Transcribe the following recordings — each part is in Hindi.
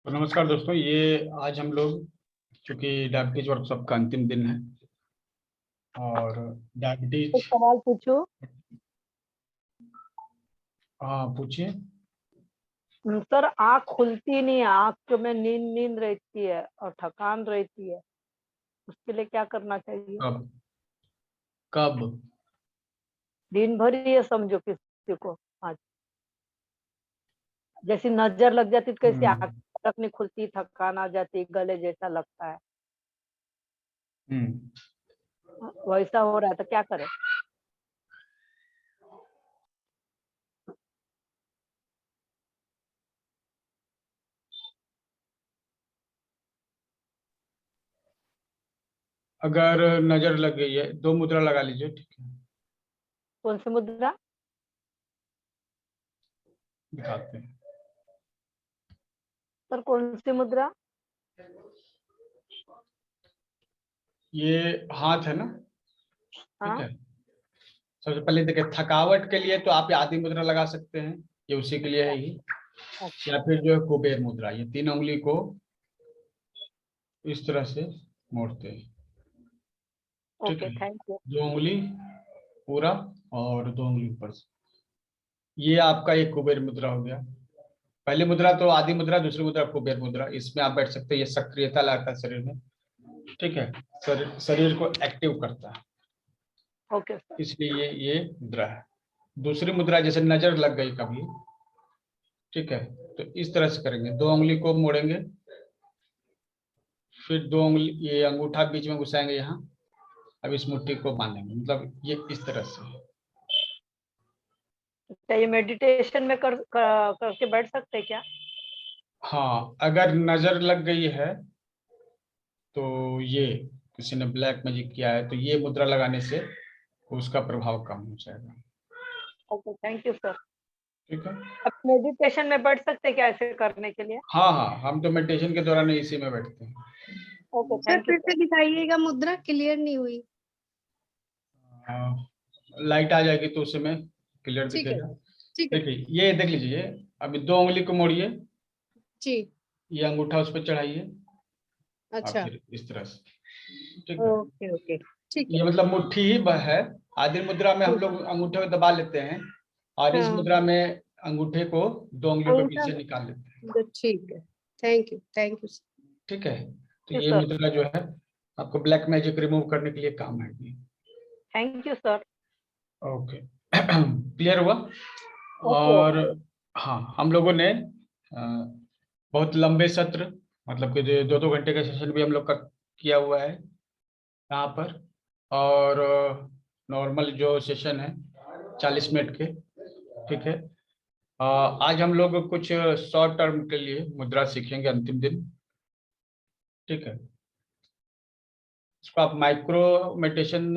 तो नमस्कार दोस्तों, ये आज हम लोग चूंकि डायबिटीज वर्कशॉप का अंतिम दिन है और एक डायबिटीज। सवाल पूछो। हाँ, पूछिए। सर, आँख खुलती नहीं है, आँख में नींद नींद रहती है और थकान रहती है, उसके लिए क्या करना चाहिए? कब कब? दिन भर ही है समझो किसी को। आज जैसी नजर लग जाती तो कैसी आँख हम्म तक नहीं खुलती, थकान आ जाती, गले जैसा लगता है, हम्म वैसा हो रहा है तो क्या करें? अगर नजर लग गई है, दो मुद्रा लगा लीजिए। ठीक है, कौन सी मुद्रा? दिखाते हैं। सर, कौन सी मुद्रा? ये हाथ है ना? ठीक हाँ। है। सबसे पहले देखिए, थकावट के लिए तो आप ये आदि मुद्रा लगा सकते हैं, ये उसी के लिए है ही। या अच्छा। फिर जो है कुबेर मुद्रा, ये तीन उंगली को इस तरह से मोड़ते हैं। ठीक ओके, है, थैंक यू। दो उंगली पूरा और दो उंगली ऊपर से। ये आपका एक कुबेर मुद्रा हो गया। पहली मुद्रा तो आदि मुद्रा, दूसरी मुद्रा कुबेर मुद्रा। इसमें आप बैठ सकते हैं, ये सक्रियता लाता है शरीर में। ठीक है, शरीर को एक्टिव करता है, ओके सर। इसलिए ये मुद्रा है। दूसरी मुद्रा, जैसे नजर लग गई कभी, ठीक है, तो इस तरह से करेंगे, दो उंगली को मोड़ेंगे, फिर दो उंगली ये अंगूठा बीच में घुसाएंगे यहाँ। अब इस मुट्ठी को बांधेंगे, मतलब ये इस तरह से। क्या ये मेडिटेशन में करके बैठ सकते हैं क्या? हाँ, अगर नजर लग गई है तो ये किसी ने ब्लैक मैजिक किया है तो ये मुद्रा लगाने से उसका प्रभाव कम हो जाएगा। Okay, thank you sir. ठीक है। अब मेडिटेशन में बैठ सकते हैं क्या ऐसे करने के लिए? हाँ हाँ, हम तो मेडिटेशन के दौरान इसी में बैठते हैं। ओके, सर थैंक यू फिर सर। से दिखाइएगा, मुद्रा क्लियर नहीं हुई। लाइट आ जाएगी तो उसी में क्लियर ठीक है, दिखेगा। ठीक है देखिए, ये देख लीजिए, अभी दो उंगली को मोड़िए, जी। ये अंगूठा उस पर चढ़ाइए और अच्छा। फिर इस तरह से। ठीक है, ओके ओके, ठीक है। ये मतलब मुट्ठी ही है। आदि मुद्रा में हम लोग अंगूठे को दबा लेते हैं, और इस हाँ, मुद्रा में अंगूठे को दो उंगलियों के बीच अंगूठा। से निकाल लेते हैं। ठीक है, थैंक यू सर। ठीक है, तो यू ये सर। मुद्रा जो है आपको ब्लैक मैजिक रिमूव करने के लिए काम आएगी। Thank you sir. Okay, clear हुआ? ओके और ओके। हाँ, हम लोगों ने बहुत लंबे सत्र, मतलब कि दो दो घंटे का सेशन भी हम लोग का किया हुआ है यहाँ पर। और नॉर्मल जो सेशन है 40 मिनट के। ठीक है, आज हम लोग कुछ शॉर्ट टर्म के लिए मुद्रा सीखेंगे अंतिम दिन। ठीक है, इसको आप माइक्रो मेडिटेशन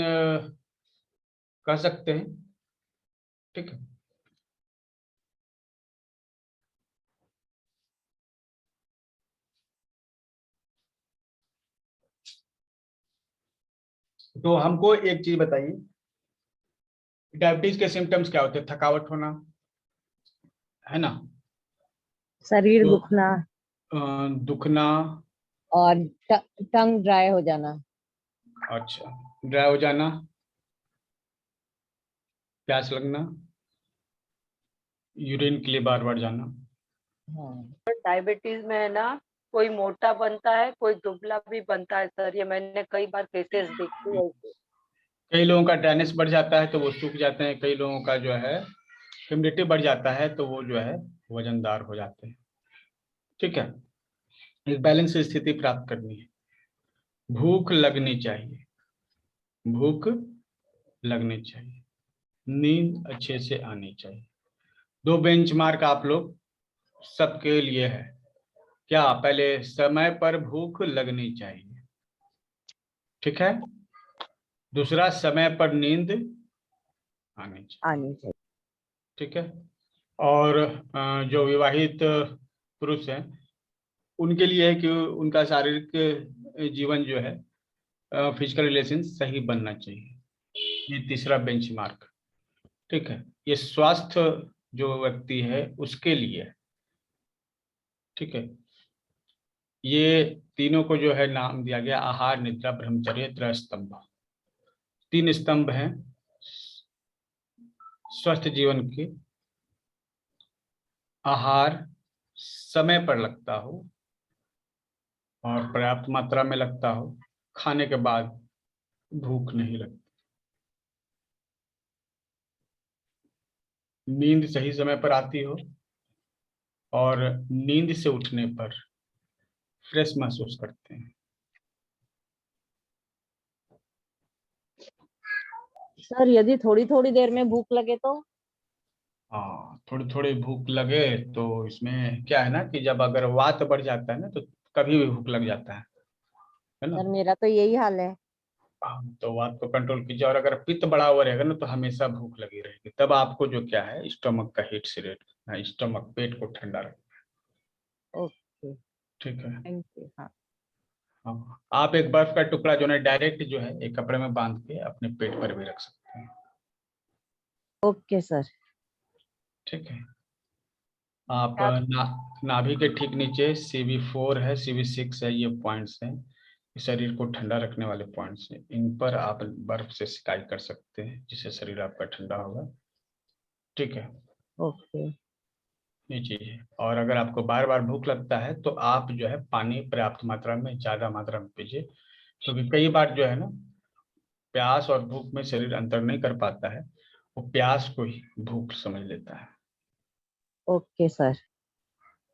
कह सकते हैं। ठीक है, तो हमको एक चीज बताइए, डायबिटीज के सिम्टम्स क्या होते हैं? थकावट होना, है ना? शरीर तो दुखना दुखना। और टंग ड्राई हो जाना। अच्छा, ड्राई हो जाना, प्यास लगना, यूरिन के लिए बार बार जाना। हाँ। डायबिटीज में है ना, कोई मोटा बनता है, कोई दुबला भी बनता है सर, ये मैंने कई बार केसेस देखी है ऐसे। कई लोगों का ड्राइनेस बढ़ जाता है तो वो सूख जाते हैं, कई लोगों का जो है ह्यूमिडिटी बढ़ जाता है तो वो जो है वजनदार हो जाते हैं। ठीक है, एक बैलेंस स्थिति प्राप्त करनी है। भूख लगनी चाहिए, भूख लगनी चाहिए, नींद अच्छे से आनी चाहिए। दो बेंचमार्क आप लोग सबके लिए है। क्या? पहले समय पर भूख लगनी चाहिए, ठीक है। दूसरा, समय पर नींद आनी चाहिए, आनी चाहिए। ठीक है। और जो विवाहित पुरुष हैं उनके लिए है कि उनका शारीरिक जीवन जो है, फिजिकल रिलेशन सही बनना चाहिए। ये तीसरा बेंचमार्क। ठीक है, ये स्वास्थ्य जो व्यक्ति है उसके लिए है। ठीक है, ये तीनों को जो है नाम दिया गया आहार, निद्रा, ब्रह्मचर्य, त्रयस्तंभ। 3 स्तंभ हैं स्वस्थ जीवन के। आहार समय पर लगता हो और पर्याप्त मात्रा में लगता हो, खाने के बाद भूख नहीं लगती। नींद सही समय पर आती हो और नींद से उठने पर फ्रेश महसूस करते हैं। सर यदि थोड़ी थोड़ी देर में भूख लगे तो? हाँ, थोड़ी थोड़ी भूख लगे तो इसमें क्या है ना कि जब अगर वात बढ़ जाता है ना तो कभी भी भूख लग जाता है ना। सर मेरा तो यही हाल है। तो वात को कंट्रोल कीजिए, और अगर पित्त बढ़ा हुआ रहेगा ना तो हमेशा भूख लगी रहेगी। तब आपको जो क्या है, स्टमक का हीट से रेट, स्टमक, पेट को ठंडा रखना। ओके, ठीक है। Thank you. हाँ। हाँ, आप एक बर्फ का टुकड़ा जो है डायरेक्ट जो है एक कपड़े में बांध के अपने पेट पर भी रख सकते हैं। Okay sir. ठीक है। आप आप नाभि के ठीक नीचे CV4 है, CV6 है, ये पॉइंट्स हैं, शरीर को ठंडा रखने वाले पॉइंट्स हैं। इन पर आप बर्फ से सिकाई कर सकते हैं जिससे शरीर आपका ठंडा होगा। ठीक है, ओके। ये चीज है। और अगर आपको बार बार भूख लगता है तो आप जो है पानी पर्याप्त मात्रा में, ज्यादा मात्रा में पीजिए, क्योंकि कई बार जो है ना प्यास और भूख में शरीर अंतर नहीं कर पाता है, वो प्यास को ही भूख समझ लेता है। Okay sir.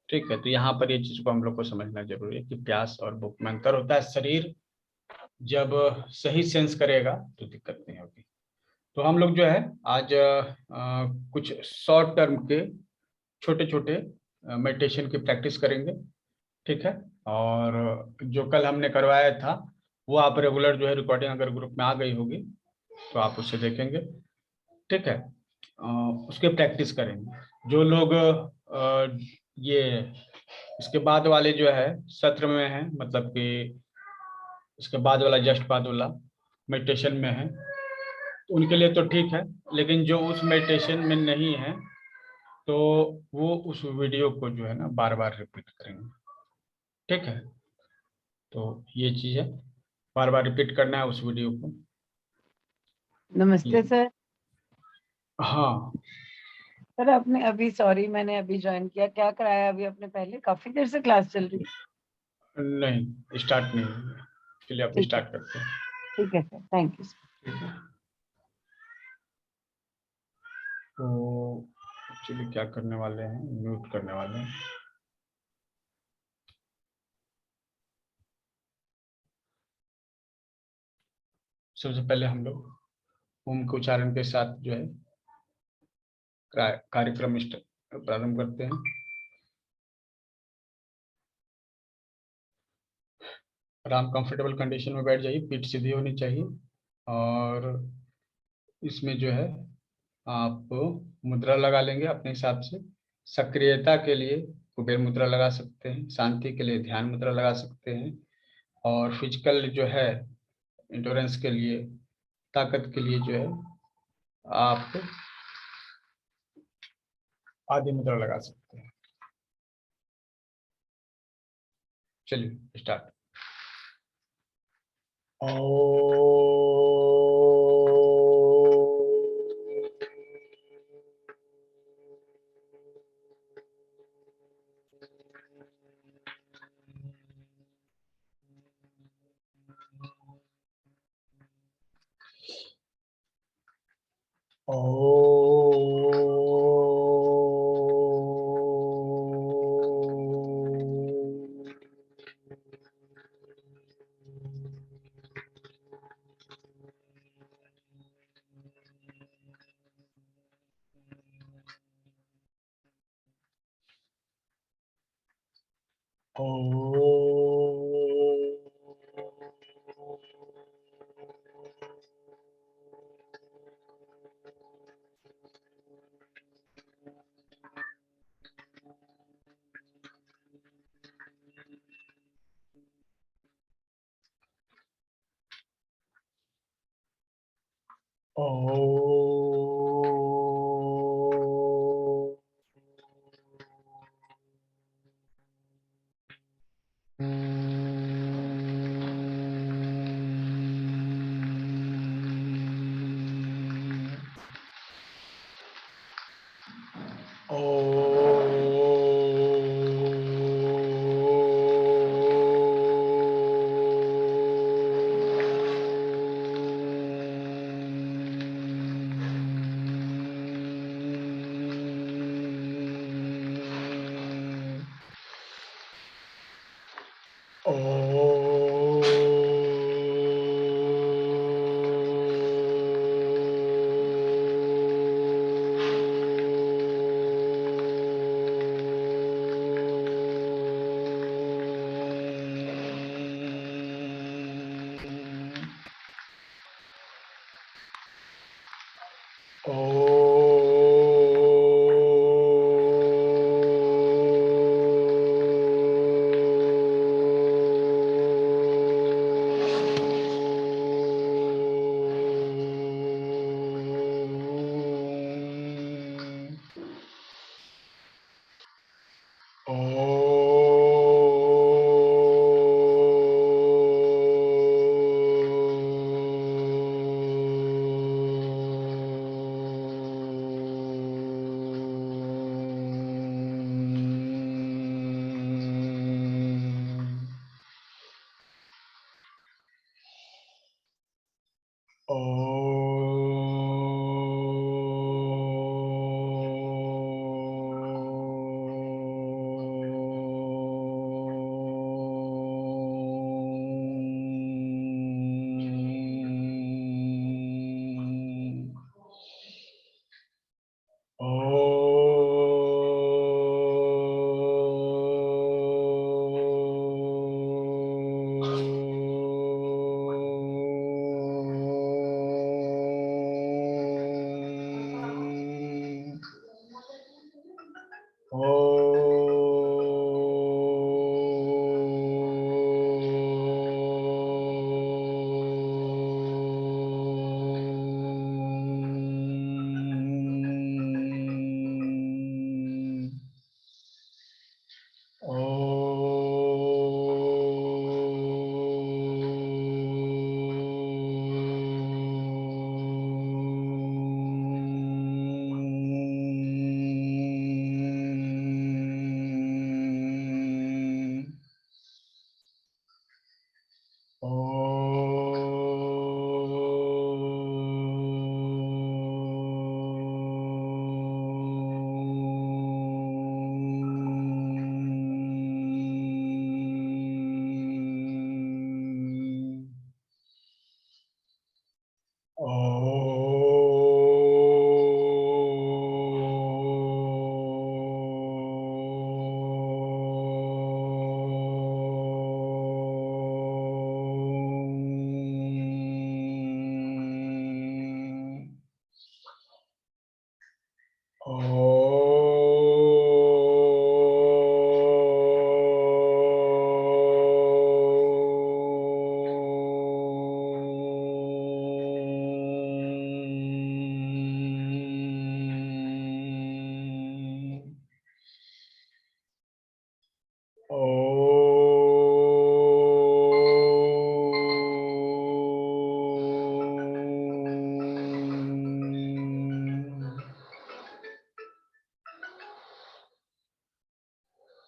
ठीक है, तो यहाँ पर ये चीज को हम लोग को समझना जरूरी है कि प्यास और भूख में अंतर होता है। शरीर जब सही सेंस करेगा तो दिक्कत नहीं होगी। तो हम लोग जो है आज कुछ शॉर्ट टर्म के छोटे छोटे मेडिटेशन की प्रैक्टिस करेंगे। ठीक है, और जो कल हमने करवाया था वो आप रेगुलर जो है रिकॉर्डिंग अगर ग्रुप में आ गई होगी तो आप उससे देखेंगे। ठीक है, उसके प्रैक्टिस करेंगे। जो लोग ये इसके बाद वाले जो है सत्र में है, मतलब कि इसके बाद वाला जस्ट बाद वाला मेडिटेशन में है, तो उनके लिए तो ठीक है। लेकिन जो उस मेडिटेशन में नहीं है तो वो उस वीडियो को जो है ना बार बार रिपीट करेंगे। ठीक है, तो ये चीज़ है, बार बार रिपीट करना है उस वीडियो को। नमस्ते सर। हाँ, सर आपने अभी, सॉरी मैंने अभी ज्वाइन किया, क्या कराया अभी आपने? पहले काफी देर से क्लास चल रही है। नहीं स्टार्ट नहीं हुई है, चलिए आप ठीक है, स्टार्ट करते हैं। ठीक है सर, थैंक यू सर। ठीक है, तो एक्चुअली क्या करने वाले हैं, म्यूट करने वाले हैं। सबसे पहले हम लोग ओम के उच्चारण के साथ जो है कार्यक्रम प्रारंभ करते हैं। आराम कंफर्टेबल कंडीशन में बैठ जाइए, पीठ सीधी होनी चाहिए। और इसमें जो है आप मुद्रा लगा लेंगे अपने हिसाब से। सक्रियता के लिए कुबेर मुद्रा लगा सकते हैं, शांति के लिए ध्यान मुद्रा लगा सकते हैं, और फिजिकल जो है इंश्योरेंस के लिए, ताकत के लिए जो है आप आदि मुद्रा लगा सकते हैं। चलिए स्टार्ट।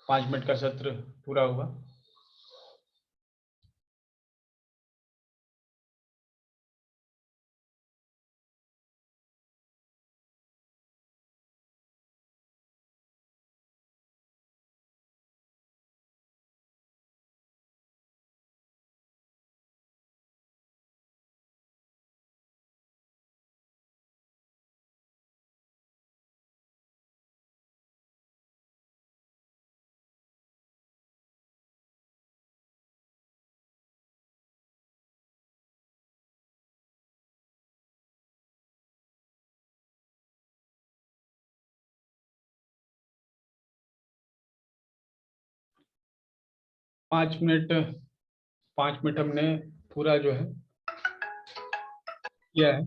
पाँच मिनट का सत्र पूरा हुआ। पाँच मिनट हमने पूरा जो है किया है।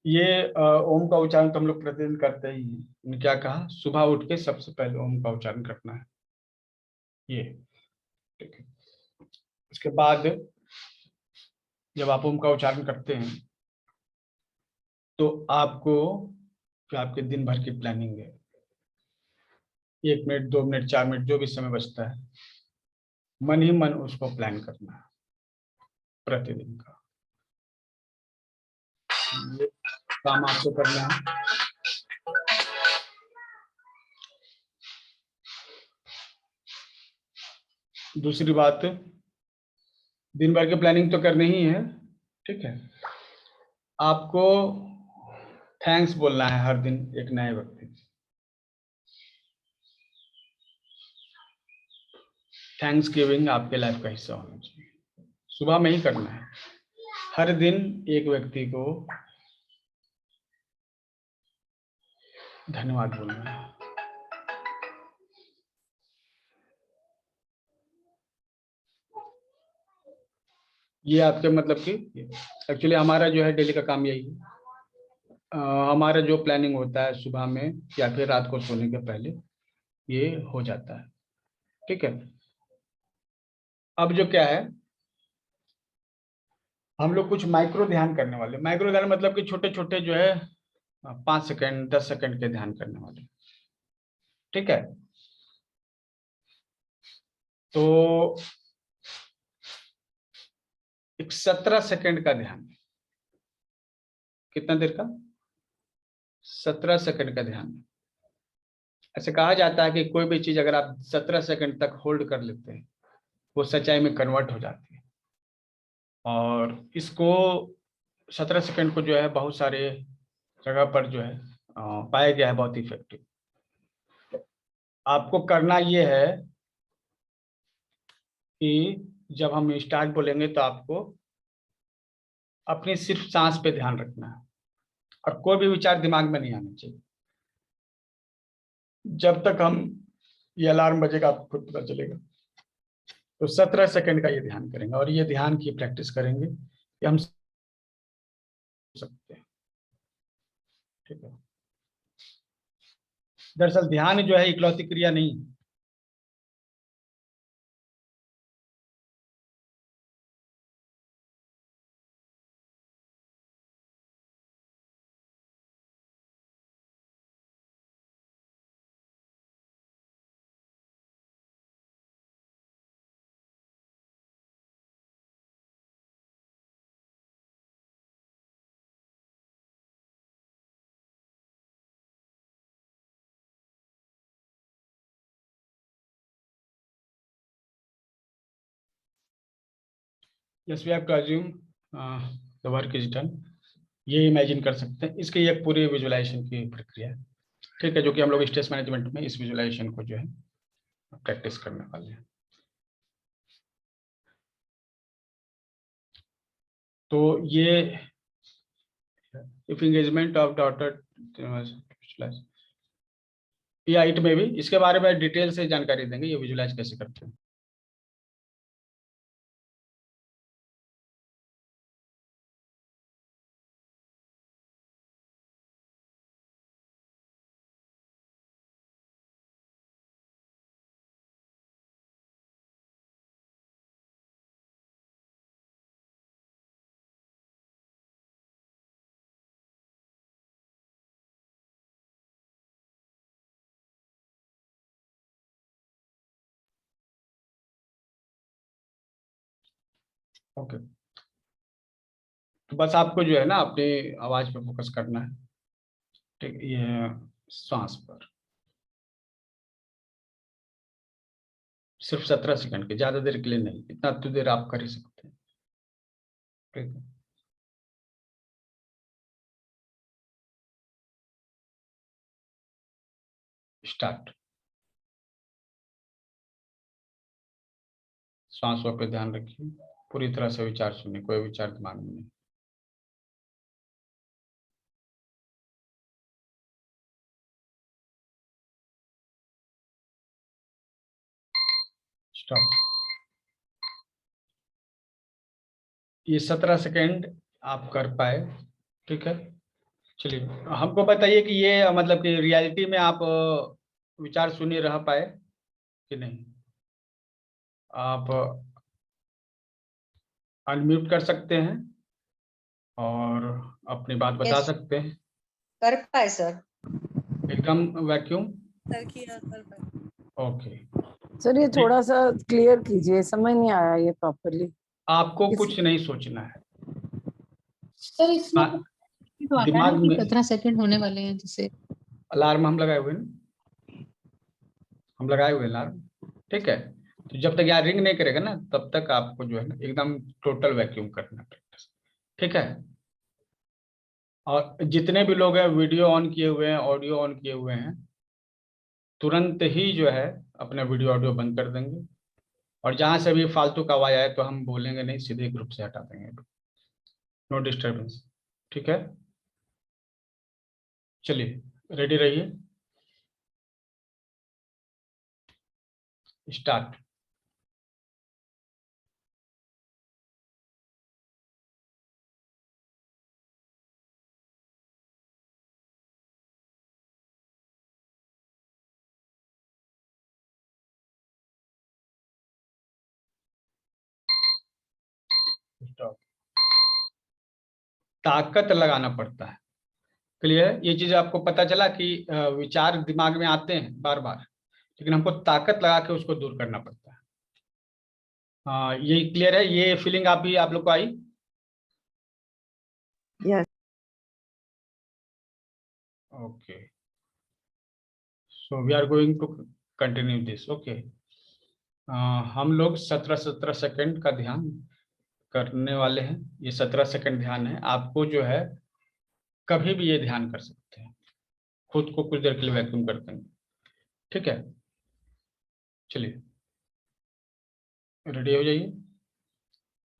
ये ओम का उच्चारण तो हम लोग प्रतिदिन करते ही हैं। उन्होंने क्या कहा, सुबह उठ के सबसे पहले ओम का उच्चारण करना है, ये ठीक है। उसके बाद जब आप ओम का उच्चारण करते हैं तो आपको जो आपके दिन भर की प्लानिंग है, 1 मिनट 2 मिनट 4 मिनट जो भी समय बचता है, मन ही मन उसको प्लान करना है प्रतिदिन का। ये काम आपको करना है। दूसरी बात, दिन भर की प्लानिंग तो करनी ही है, ठीक है। आपको थैंक्स बोलना है हर दिन एक नए व्यक्ति को। थैंक्स गिविंग आपके लाइफ का हिस्सा होना चाहिए, सुबह में ही करना है। हर दिन एक व्यक्ति को धन्यवाद बोलना है। ये आपके मतलब कि एक्चुअली हमारा जो है डेली का काम यही है। हमारा जो प्लानिंग होता है सुबह में या फिर रात को सोने के पहले, ये हो जाता है, ठीक है। अब जो क्या है, हम लोग कुछ माइक्रो ध्यान करने वाले। माइक्रो ध्यान मतलब कि छोटे छोटे जो है 5 सेकंड 10 सेकंड के ध्यान करने वाले, ठीक है। तो एक 17 सेकंड का ध्यान, कितना देर का, 17 सेकंड का ध्यान। ऐसे कहा जाता है कि कोई भी चीज अगर आप 17 सेकंड तक होल्ड कर लेते हैं, वो सच्चाई में कन्वर्ट हो जाती है। और इसको 17 सेकंड को जो है बहुत सारे जगह पर जो है पाया गया है बहुत इफेक्टिव। आपको करना ये है कि जब हम स्टार्ट बोलेंगे तो आपको अपनी सिर्फ सांस पे ध्यान रखना है और कोई भी विचार दिमाग में नहीं आना चाहिए। जब तक हम ये अलार्म बजेगा आपको खुद पता चलेगा। तो 17 सेकंड का ये ध्यान करेंगे और ये ध्यान की प्रैक्टिस करेंगे कि हम सकते हैं, ठीक है। दरअसल ध्यान जो है इकलौती क्रिया नहीं है। Yes, we have to assume the work is done। ये इमेजिन कर सकते हैं, इसकी एक पूरी विजुअलाइजेशन की प्रक्रिया है, ठीक है, जो कि हम लोग स्ट्रेस मैनेजमेंट में इस विजुअलाइजेशन को जो है प्रैक्टिस करने वाले हैं। तो ये इफ एंगेजमेंट ऑफ डॉटर, या इट में भी इसके बारे में डिटेल से जानकारी देंगे, ये विजुअलाइज कैसे करते हैं। ओके, तो बस आपको जो है ना अपनी आवाज पे फोकस करना है, ठीक, ये सांस पर सिर्फ 17 सेकंड के, ज्यादा देर के लिए नहीं, इतना तो देर आप कर ही सकते हैं, ठीक है। स्टार्ट। सांसों पे ध्यान रखिए, पूरी तरह से विचार सुनिए, कोई विचार दिमाग में नहीं। स्टॉप। ये 17 सेकंड आप कर पाए, ठीक है। चलिए, हमको बताइए कि ये मतलब कि रियलिटी में आप विचार सुनिए रह पाए कि नहीं। आप अनम्यूट कर सकते हैं और अपनी बात बता Yes. सकते हैं कर पाए सर। एकदम वैक्यूम। सर किया कर पाए। ओके। सर ये थोड़ा सा क्लियर कीजिए, समझ नहीं आया ये प्रॉपरली। आपको कुछ नहीं सोचना है। सर इसमें हाँ, तो आता है दिमाग ना कि में 15 सेकंड होने वाले हैं जैसे। अलार्म हम लगाए हुए हैं, हम लगाए हुए अलार्म। ठीक है, तो जब तक यार रिंग नहीं करेगा ना तब तक आपको जो है ना एकदम टोटल वैक्यूम करना पड़ेगा। ठीक है, और जितने भी लोग हैं वीडियो ऑन किए हुए हैं, ऑडियो ऑन किए हुए हैं, तुरंत ही जो है अपना वीडियो ऑडियो बंद कर देंगे। और जहां से भी फालतू का आवाज आए तो हम बोलेंगे नहीं, सीधे ग्रुप से हटा देंगे। No disturbance. ठीक है, चलिए रेडी रहिए, स्टार्ट। स्टॉप। ताकत लगाना पड़ता है। क्लियर, ये चीज आपको पता चला कि विचार दिमाग में आते हैं बार बार, लेकिन हमको ताकत लगा के उसको दूर करना पड़ता है। हाँ, ये क्लियर है, ये फीलिंग आप लोग को आई। Yes. Okay, so we are going to continue this. Okay, हम लोग 17-17 सेकंड का ध्यान करने वाले हैं। ये 17 सेकंड ध्यान है, आपको जो है कभी भी ये ध्यान कर सकते हैं, खुद को कुछ देर के लिए वैक्यूम कर देंगे। ठीक है, चलिए रेडी हो जाइए,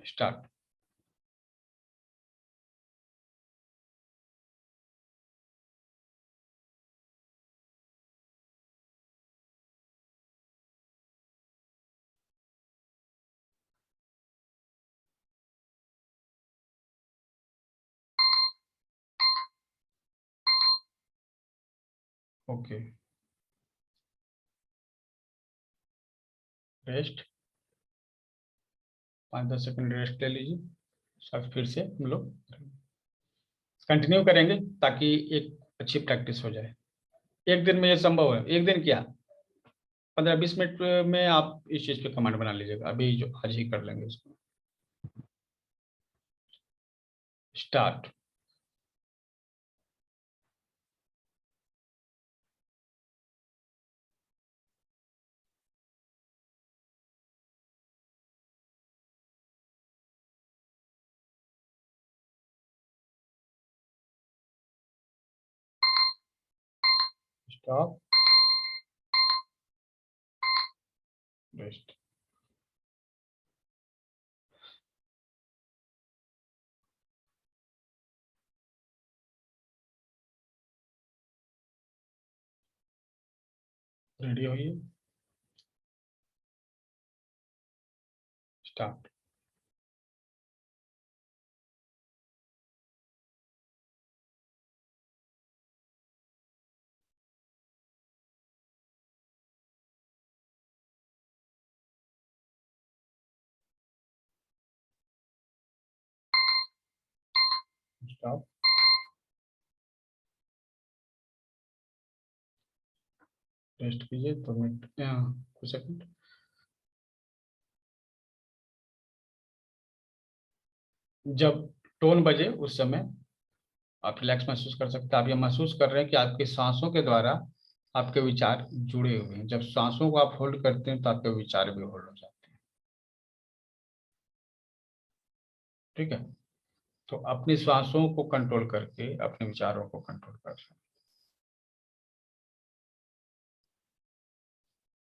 start. Okay, rest, 5-10 second rest ले लीजिए। सब फिर से हम लोग कंटिन्यू करेंगे ताकि एक अच्छी प्रैक्टिस हो जाए। एक दिन में ये संभव है, एक दिन क्या, 15-20 मिनट में आप इस चीज पे कमांड बना लीजिएगा। अभी जो आज ही कर लेंगे इसको। स्टार्ट। Stop, rest. रेडी होइए, स्टार्ट। स्टॉप, रेस्ट कीजिए 2 मिनट, कुछ सेकंड। जब टोन बजे उस समय आप रिलैक्स महसूस कर सकते हैं। आप ये महसूस कर रहे हैं कि आपकी सांसों के द्वारा आपके विचार जुड़े हुए हैं। जब सांसों को आप होल्ड करते हैं तो आपके विचार भी होल्ड हो जाते हैं। ठीक है, तो अपनी सांसों को कंट्रोल करके अपने विचारों को कंट्रोल कर सकते हैं।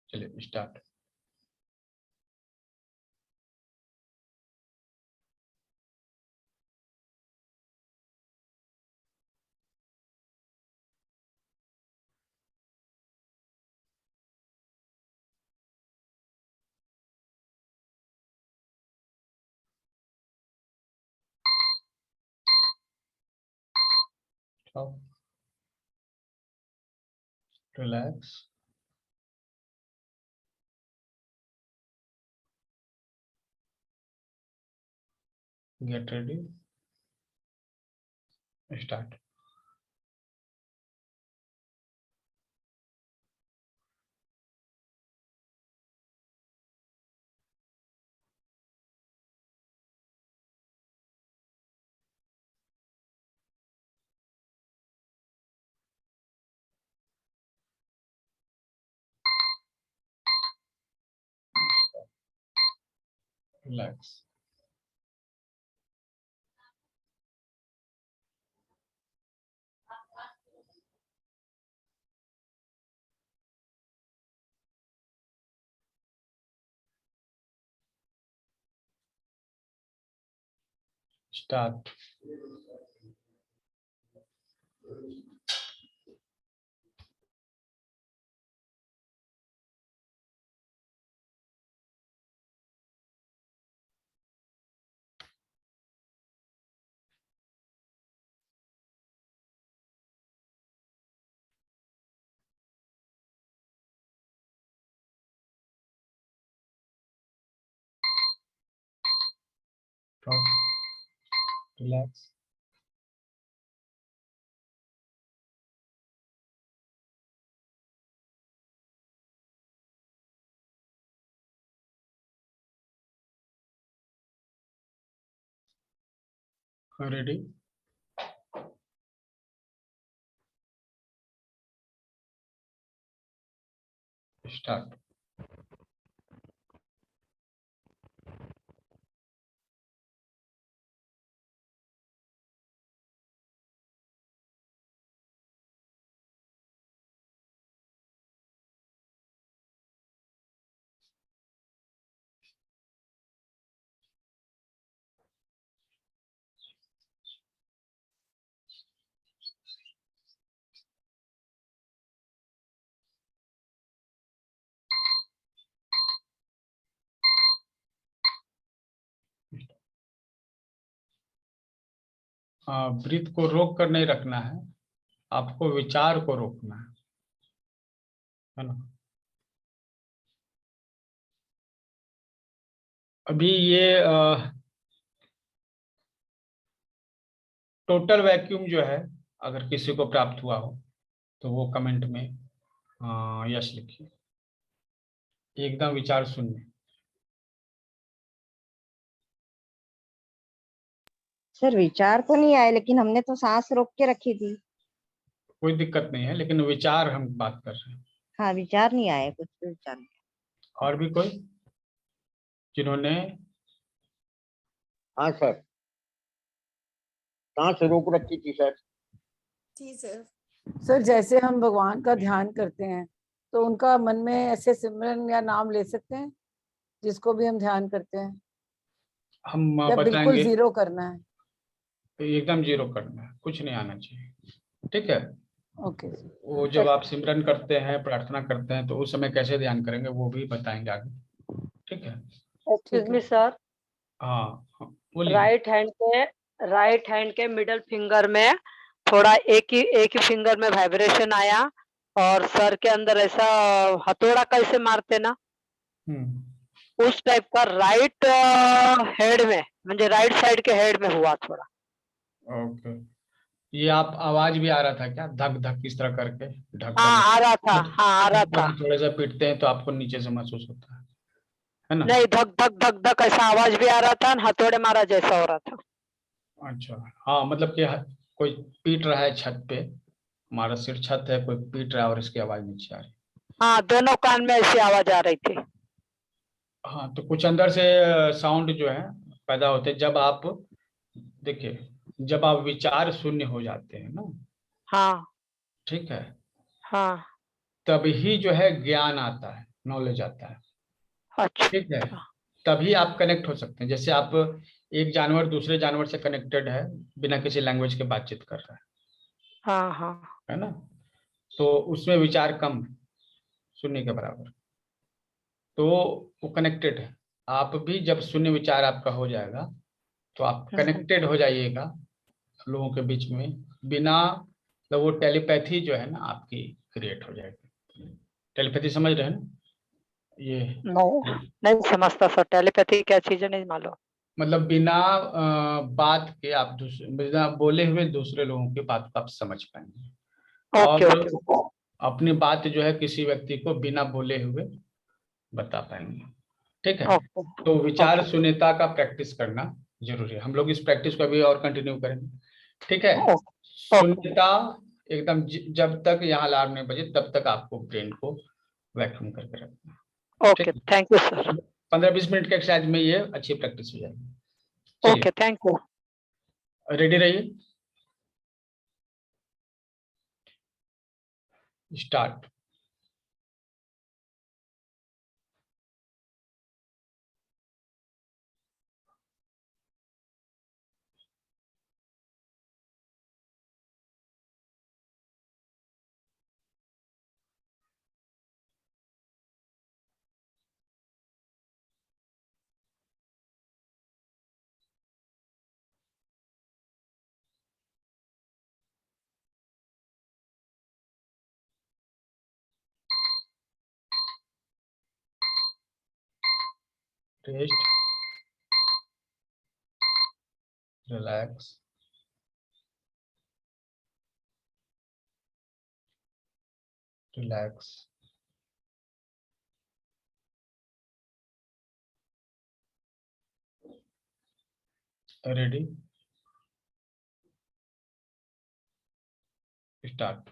चलिए start. Relax, get ready, start. Relax, start. Relax, ready, start. Breath को रोक कर नहीं रखना है, आपको विचार को रोकना है ना। अभी ये टोटल वैक्यूम जो है, अगर किसी को प्राप्त हुआ हो तो वो कमेंट में यस लिखिए। एकदम विचार शून्य। सर विचार तो नहीं आए, लेकिन हमने तो सांस रोक के रखी थी। कोई दिक्कत नहीं है, लेकिन विचार हम बात कर रहे हैं। हाँ, विचार नहीं आए, कुछ भी विचार नहीं आए। और भी कोई जिन्होंने? हाँ सर, सांस रोक रखी थी सर। जी सर। सर जैसे हम भगवान का ध्यान करते हैं तो उनका मन में ऐसे सिमरन या नाम ले सकते हैं जिसको भी हम ध्यान करते हैं, हम या बिल्कुल बताएंगे। जीरो करना है? एकदम जीरो करना है, कुछ नहीं आना चाहिए। ठीक है। ओके। वो जब आप सिमरन करते हैं, प्रार्थना करते हैं, तो उस समय कैसे ध्यान करेंगे वो भी बताएंगे आगे। ठीक है। एक्सक्यूज मी सर, हाँ बोलिए। राइट हैंड के मिडल फिंगर में थोड़ा एक ही फिंगर में वाइब्रेशन आया, और सर के अंदर ऐसा हथौड़ा कैसे मारते ना, उस टाइप का राइट हेड में, म्हणजे राइट साइड के हेड में हुआ थोड़ा। ओके। ये आप आवाज भी आ रहा था क्या, धक धक इस तरह करके? ढक हाँ आ रहा था, हाँ आ रहा था। थोड़ा सा पीटते हैं तो आपको नीचे से महसूस होता है ना? नहीं, धक धक धक धक ऐसा आवाज भी आ रहा था, हथौड़े मारा जैसा हो रहा था। अच्छा, हाँ, मतलब कि कोई पीट रहा है छत पे, हमारा सिर छत है, कोई पीट रहा है और इसकी आवाज नीचे आ रही है। हाँ, दोनों कान में ऐसी आवाज आ रही थी। हाँ, तो कुछ अंदर से साउंड जो है पैदा होते हैं जब आप, देखिए, जब आप विचार शून्य हो जाते हैं ना। हाँ ठीक है। हाँ। तभी जो है ज्ञान आता है, नॉलेज आता है। अच्छा। ठीक है। तभी आप कनेक्ट हो सकते हैं। जैसे आप, एक जानवर दूसरे जानवर से कनेक्टेड है, बिना किसी लैंग्वेज के बातचीत कर रहा है। हाँ हाँ। है ना? तो उसमें विचार कम है, शून्य के बराबर, तो वो कनेक्टेड है। आप भी जब शून्य विचार आपका हो जाएगा तो आप कनेक्टेड हो जाइएगा लोगों के बीच में, बिना तो वो टेलीपैथी जो है ना आपकी क्रिएट हो जाएगी। टेलीपैथी समझ रहे हैं ना? ये नहीं समझता सर, टेलीपैथी क्या चीज है नहीं मालूम। मतलब बिना बात के आप बिना बोले हुए दूसरे लोगों की बात को आप समझ पाएंगे ओके और ओके अपनी बात जो है किसी व्यक्ति को बिना बोले हुए बता पाएंगे। ठीक है, ओके तो विचार शून्यता का प्रैक्टिस करना जरूरी है। हम लोग इस प्रैक्टिस को अभी और कंटिन्यू करेंगे। ठीक है, ओके शून्यता एकदम जब तक यहाँ अलार्म नहीं बजे तब तक आपको ब्रेन को वैक्यूम करके रखना है। ओके, ठीक, थैंक यू सर। 15-20 मिनट के एक्सरसाइज में ये अच्छी प्रैक्टिस हो जाएगी। चलिए ओके, थैंक यू। रेडी रहिए, start. Rest, relax, relax, ready, start.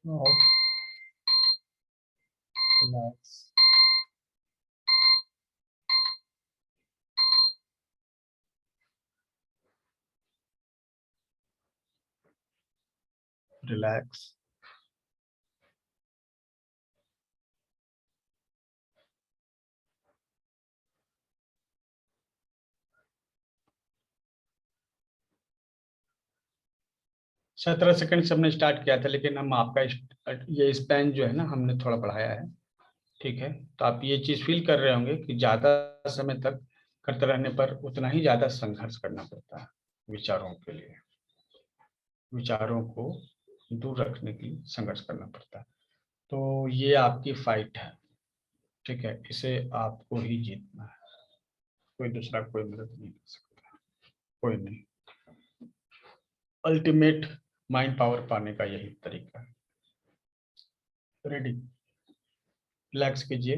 Stop, relax, relax, सत्रह सेकंड से हमने स्टार्ट किया था लेकिन हम आपका ये स्पैन जो है ना हमने थोड़ा बढ़ाया है। ठीक है, तो आप ये चीज फील कर रहे होंगे कि ज्यादा समय तक करते रहने पर उतना ही ज्यादा संघर्ष करना पड़ता है विचारों के लिए, विचारों को दूर रखने के लिए संघर्ष करना पड़ता है। तो ये आपकी फाइट है। ठीक है, इसे आपको ही जीतना है, कोई दूसरा कोई मदद नहीं कर सकता, कोई नहीं। अल्टीमेट माइंड पावर पाने का यही तरीका है। रेडी, रिलैक्स कीजिए,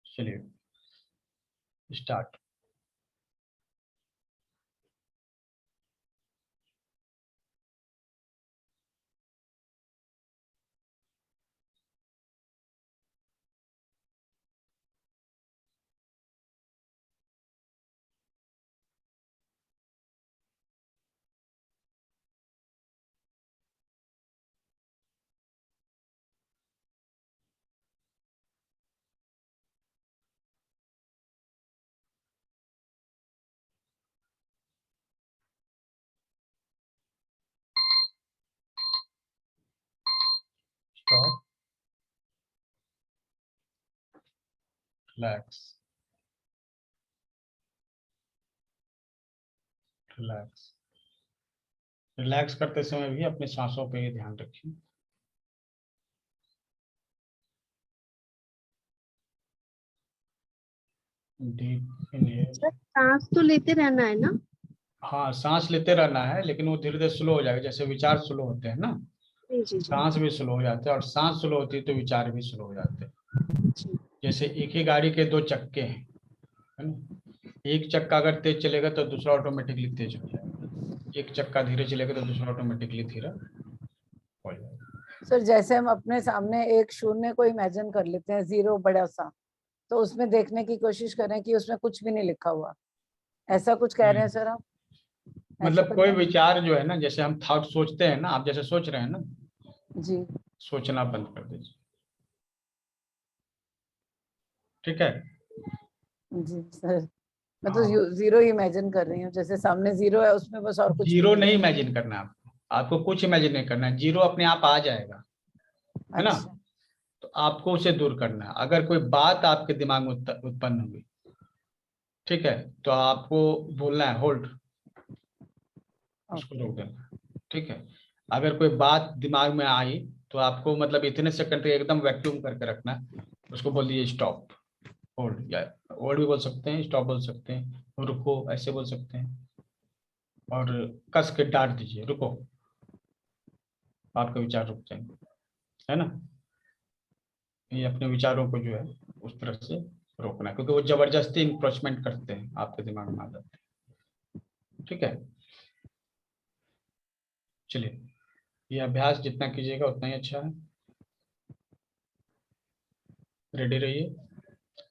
चलिए start. Stop, relax, relax. Relax करते समय भी अपने सांसों पे ही ध्यान रखिए। डीप इनहेल, सांस तो लेते रहना है ना? हाँ सांस लेते रहना है लेकिन वो धीरे धीरे स्लो हो जाएगा। जैसे विचार स्लो होते हैं ना, जी जी जी सांस भी स्लो हो जाते हैं और सांस स्लो होती है तो विचार भी स्लो हो जाते हैं। जी। जैसे एक ही गाड़ी के दो चक्के हैं, है ना, एक चक्का अगर तेज चलेगा तो दूसरा ऑटोमेटिकली तेज हो जाएगा, एक चक्का धीरे चलेगा तो दूसरा ऑटोमेटिकली धीरे हो जाएगा। सर जैसे हम अपने सामने एक शून्य को इमेजिन कर लेते हैं, जीरो बड़ा सा, तो उसमें देखने की कोशिश करें कि उसमें कुछ भी नहीं लिखा हुआ। ऐसा कुछ कह रहे हैं सर आप? ऐसा मतलब करना कोई है? विचार जो है ना, जैसे हम थॉट सोचते हैं ना, आप जैसे सोच रहे हैं ना, जी सोचना बंद कर दीजिए। ठीक है। जी सर, मैं तो हाँ, जीरो इमेजिन कर रही हूँ, जैसे सामने जीरो है उसमें बस और कुछ जीरो नहीं है। नहीं इमेजिन करना है आपको, आपको कुछ इमेजिन नहीं करना है, जीरो अपने आप आ जाएगा, है ना। अच्छा तो आपको उसे दूर करना है। अगर कोई बात आपके दिमाग में उत्पन्न हुई, ठीक है, तो आपको बोलना है होल्ड, उसको रोक देना है। ठीक है। अगर कोई बात दिमाग में आई तो आपको मतलब इतने सेकंड तक एकदम वैक्यूम करके रखना है, उसको बोल दीजिए स्टॉप, होल्ड, या होल्ड भी बोल सकते हैं, स्टॉप बोल सकते हैं, रुको ऐसे बोल सकते हैं, और कस के डांट दीजिए रुको, आपके विचार रुक जाएंगे, है ना। ये अपने विचारों को जो है उस तरह से रोकना है, क्योंकि वो जबरदस्ती इंक्रोचमेंट करते हैं, आपके दिमाग में आ जाते हैं। ठीक है। चलिए, ये अभ्यास जितना कीजिएगा उतना ही अच्छा है। रेडी रहिए,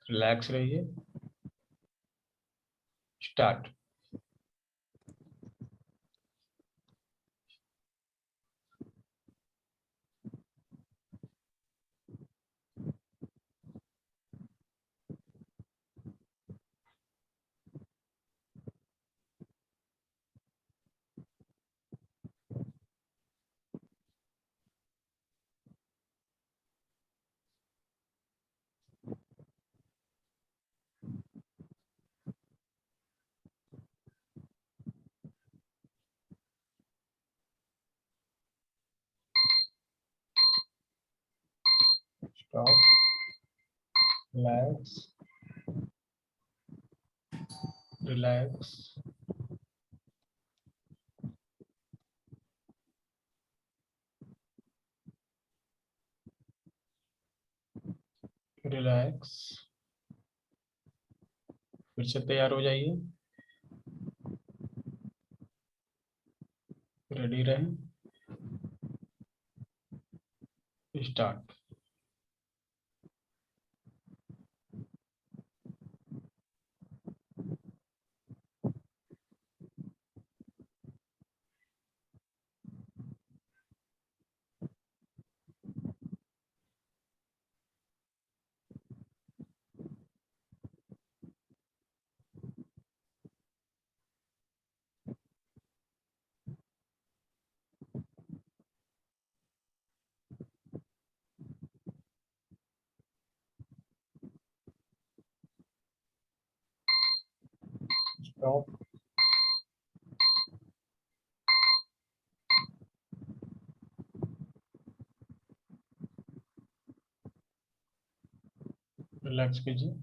रिलैक्स रहिए, start. Stop, relax, relax, relax. फिर से तैयार हो जाइए, रेडी रहें, स्टार्ट। स्टॉप, रिलैक्स कीजिए,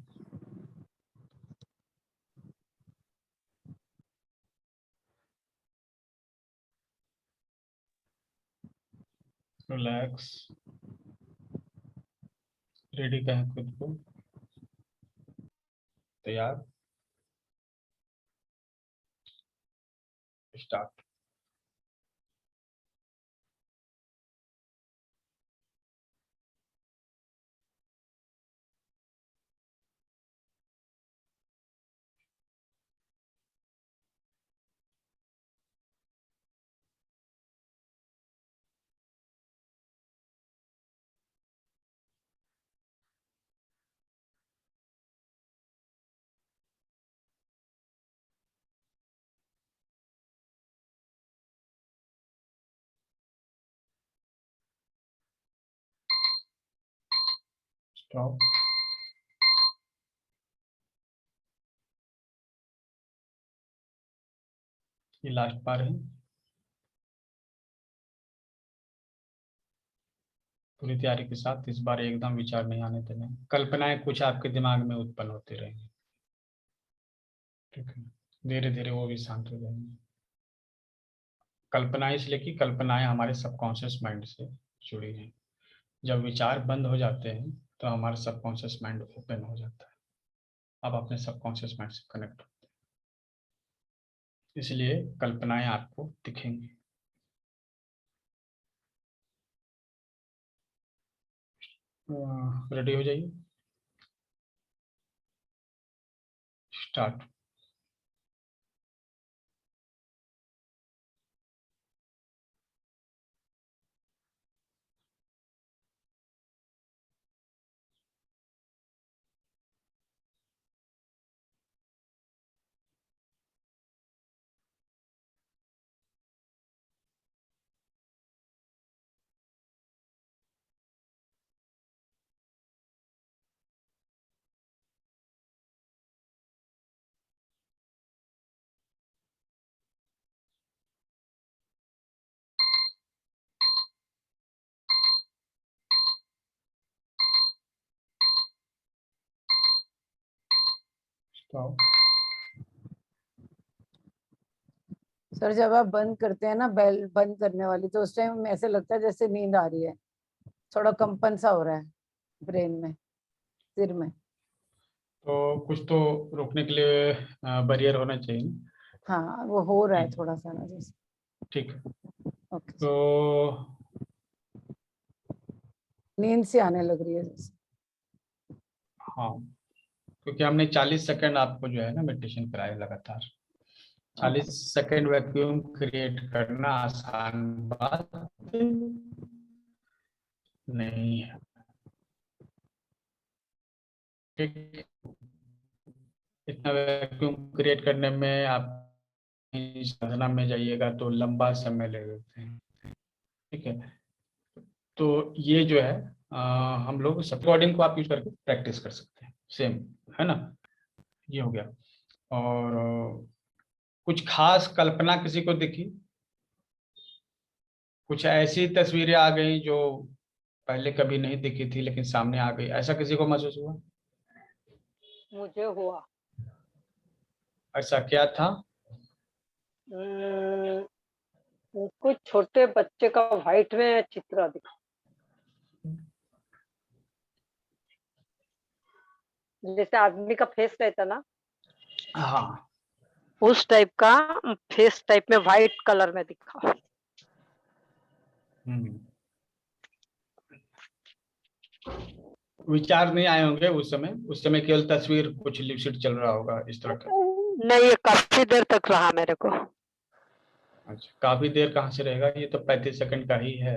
रिलैक्स, रेडी कहें खुद को, तैयार, स्टार्ट। स्टॉप, ये लास्ट बार है, पूरी तैयारी के साथ इस बार एकदम विचार नहीं आने देने, कल्पनाएं कुछ आपके दिमाग में उत्पन्न होती रहेंगी। ठीक है। धीरे धीरे वो भी शांत हो जाएंगी। कल्पनाएं इसलिए कि कल्पनाएं हमारे सबकॉन्शियस माइंड से जुड़ी हैं। जब विचार बंद हो जाते हैं तो हमारा सबकॉन्शियस माइंड ओपन हो जाता है, आप अपने सबकॉन्शियस माइंड से कनेक्ट होते हैं, इसलिए कल्पनाएं आपको दिखेंगी। रेडी हो जाइए, स्टार्ट। तो सर जब आप बंद करते हैं ना बेल बंद करने वाली, तो उस टाइम ऐसे लगता है जैसे नींद आ रही है, थोड़ा कंपन सा हो रहा है ब्रेन में, सिर में। तो कुछ तो रोकने के लिए बैरियर होना चाहिए ना? हाँ वो हो रहा है थोड़ा सा ना जैसे। ठीक है, ओके, तो नींद सी आने लग रही है जैसे। हाँ, क्योंकि हमने 40 सेकंड आपको जो है ना मेडिटेशन कराया लगातार। 40 सेकंड वैक्यूम क्रिएट करना आसान बात नहीं है। ठीक, इतना वैक्यूम क्रिएट करने में आप साधना में जाइएगा तो लंबा समय ले लेते हैं। ठीक है, तो ये जो है हम लोग सब रिकॉर्डिंग को आप यूज करके प्रैक्टिस कर सकते हैं, सेम है ना। ये हो गया। और कुछ खास कल्पना किसी को दिखी, कुछ ऐसी तस्वीरें आ गई जो पहले कभी नहीं दिखी थी लेकिन सामने आ गई, ऐसा किसी को महसूस हुआ? मुझे हुआ। ऐसा क्या था? कुछ छोटे बच्चे का व्हाइट में चित्र दिखा, जैसे आदमी का फेस रहता ना, हाँ, उस टाइप का फेस टाइप में व्हाइट कलर में दिखा। विचार नहीं आए होंगे उस समय केवल तस्वीर कुछ लिपसिट चल रहा होगा इस तरह का। नहीं, ये काफी देर तक रहा मेरे को। अच्छा, काफी देर कहाँ से रहेगा, ये तो 35 सेकंड का ही है।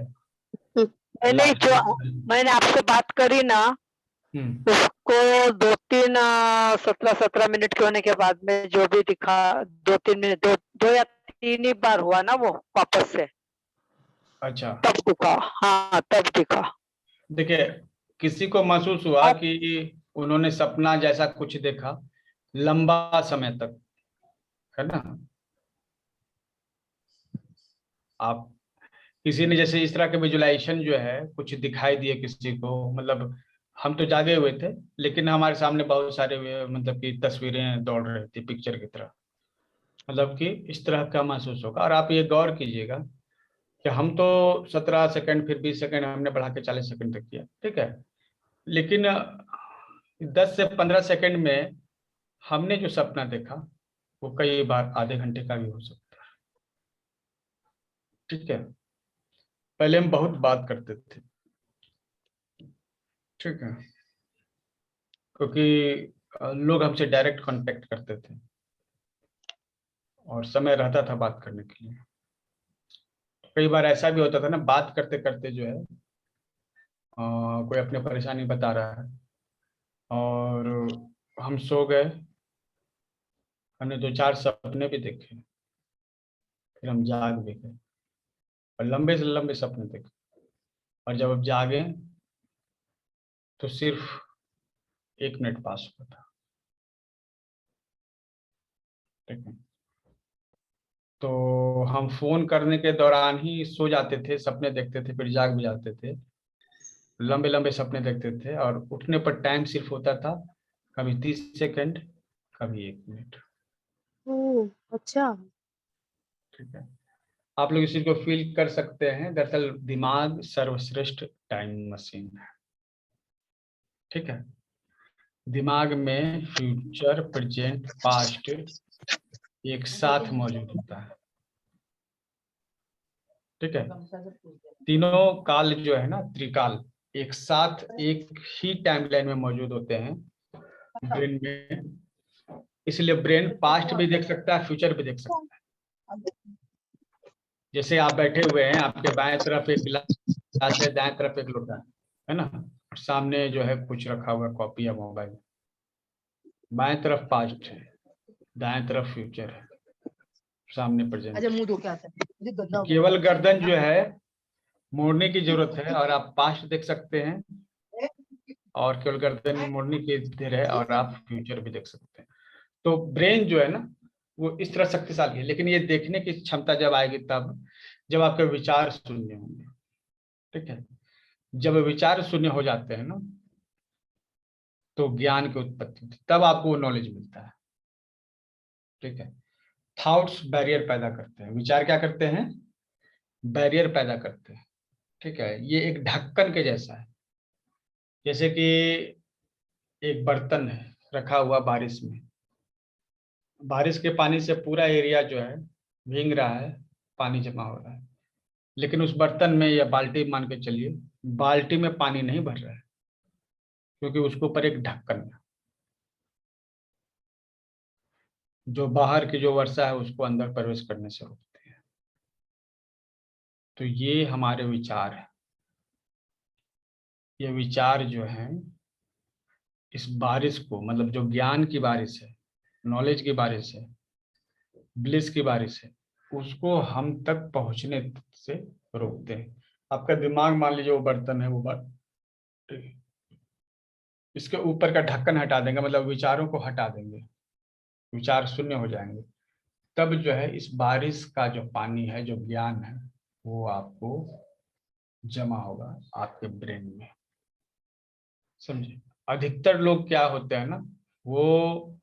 नहीं, जो मैंने आपसे बात करी ना, उसको 2-3 17 मिनट के होने के बाद में जो भी दिखा, 2-3 मिनट, दो या 3 ही बार हुआ ना वो वापस से, अच्छा, तब दिखा। हाँ तब दिखा। देखिए, किसी को महसूस हुआ कि उन्होंने सपना जैसा कुछ देखा लंबा समय तक, है ना। आप किसी ने जैसे इस तरह के विजुलाइजेशन जो है कुछ दिखाई दिए किसी को, मतलब हम तो जागे हुए थे लेकिन हमारे सामने बहुत सारे मतलब कि तस्वीरें दौड़ रही थी पिक्चर की तरह, मतलब कि इस तरह का महसूस होगा। और आप ये गौर कीजिएगा कि हम तो 17 सेकंड फिर 20 सेकंड हमने बढ़ा के 40 सेकंड तक किया, ठीक है, लेकिन 10 से 15 सेकंड में हमने जो सपना देखा वो कई बार आधे घंटे का भी हो सकता है। ठीक है, पहले हम बहुत बात करते थे, ठीक है, क्योंकि लोग हमसे डायरेक्ट कांटेक्ट करते थे और समय रहता था बात करने के लिए। कई बार ऐसा भी होता था ना, बात करते करते जो है कोई अपनी परेशानी बता रहा है और हम सो गए, हमने 2-4 सपने भी देखे, फिर हम जाग भी गए और लंबे से लंबे सपने देखे, और जब अब जागे तो सिर्फ 1 मिनट पास हुआ था। ठीक है, तो हम फोन करने के दौरान ही सो जाते थे, सपने देखते थे, फिर जाग भी जाते थे, लंबे लंबे सपने देखते थे, और उठने पर टाइम सिर्फ होता था कभी 30 सेकंड, कभी 1 मिनट। अच्छा। ठीक है, आप लोग इस चीज को फील कर सकते हैं। दरअसल दिमाग सर्वश्रेष्ठ टाइम मशीन है। ठीक है, दिमाग में फ्यूचर, प्रेजेंट, पास्ट एक साथ मौजूद होता है। ठीक है, तीनों काल जो है ना, त्रिकाल, एक साथ एक ही टाइमलाइन में मौजूद होते हैं ब्रेन में। इसलिए ब्रेन पास्ट भी देख सकता है, फ्यूचर भी देख सकता है। जैसे आप बैठे हुए हैं, आपके बाएं तरफ एक गिलास है, दाएं तरफ एक लोटा है ना, और सामने जो है कुछ रखा हुआ, कॉपी या मोबाइल। बाएं तरफ पास्ट है, दाएं तरफ फ्यूचर है, सामने प्रेजेंट। मुंह धो के आता है। केवल गर्दन जो है मोड़ने की जरूरत है और आप पास्ट देख सकते हैं, और केवल गर्दन मोड़ने की देर है और आप फ्यूचर भी देख सकते हैं। तो ब्रेन जो है ना वो इस तरह शक्तिशाली है, लेकिन ये देखने की क्षमता जब आएगी तब जब आपके विचार शून्य होंगे। ठीक है, जब विचार शून्य हो जाते हैं ना तो ज्ञान की उत्पत्ति होती है, तब आपको वो नॉलेज मिलता है। ठीक है। थॉट्स बैरियर पैदा करते हैं, विचार क्या करते हैं, बैरियर पैदा करते हैं। ठीक है, ये एक ढक्कन के जैसा है, जैसे कि एक बर्तन है रखा हुआ बारिश में, बारिश के पानी से पूरा एरिया जो है भीग रहा है, पानी जमा हो रहा है, लेकिन उस बर्तन में या बाल्टी मान के चलिए, बाल्टी में पानी नहीं भर रहा है, क्योंकि उसके ऊपर एक ढक्कन है जो बाहर की जो वर्षा है उसको अंदर प्रवेश करने से रोकती है। तो ये हमारे विचार है, ये विचार जो है इस बारिश को, मतलब जो ज्ञान की बारिश है, नॉलेज की बारिश है, ब्लिस की बारिश है, उसको हम तक पहुंचने से रोकते हैं। आपका दिमाग मान लीजिए वो बर्तन है, वो इसके ऊपर का ढक्कन हटा देंगे, मतलब विचारों को हटा देंगे, विचार शून्य हो जाएंगे, तब जो है इस बारिश का जो पानी है, जो ज्ञान है, वो आपको जमा होगा आपके ब्रेन में। समझे? अधिकतर लोग क्या होते हैं ना, वो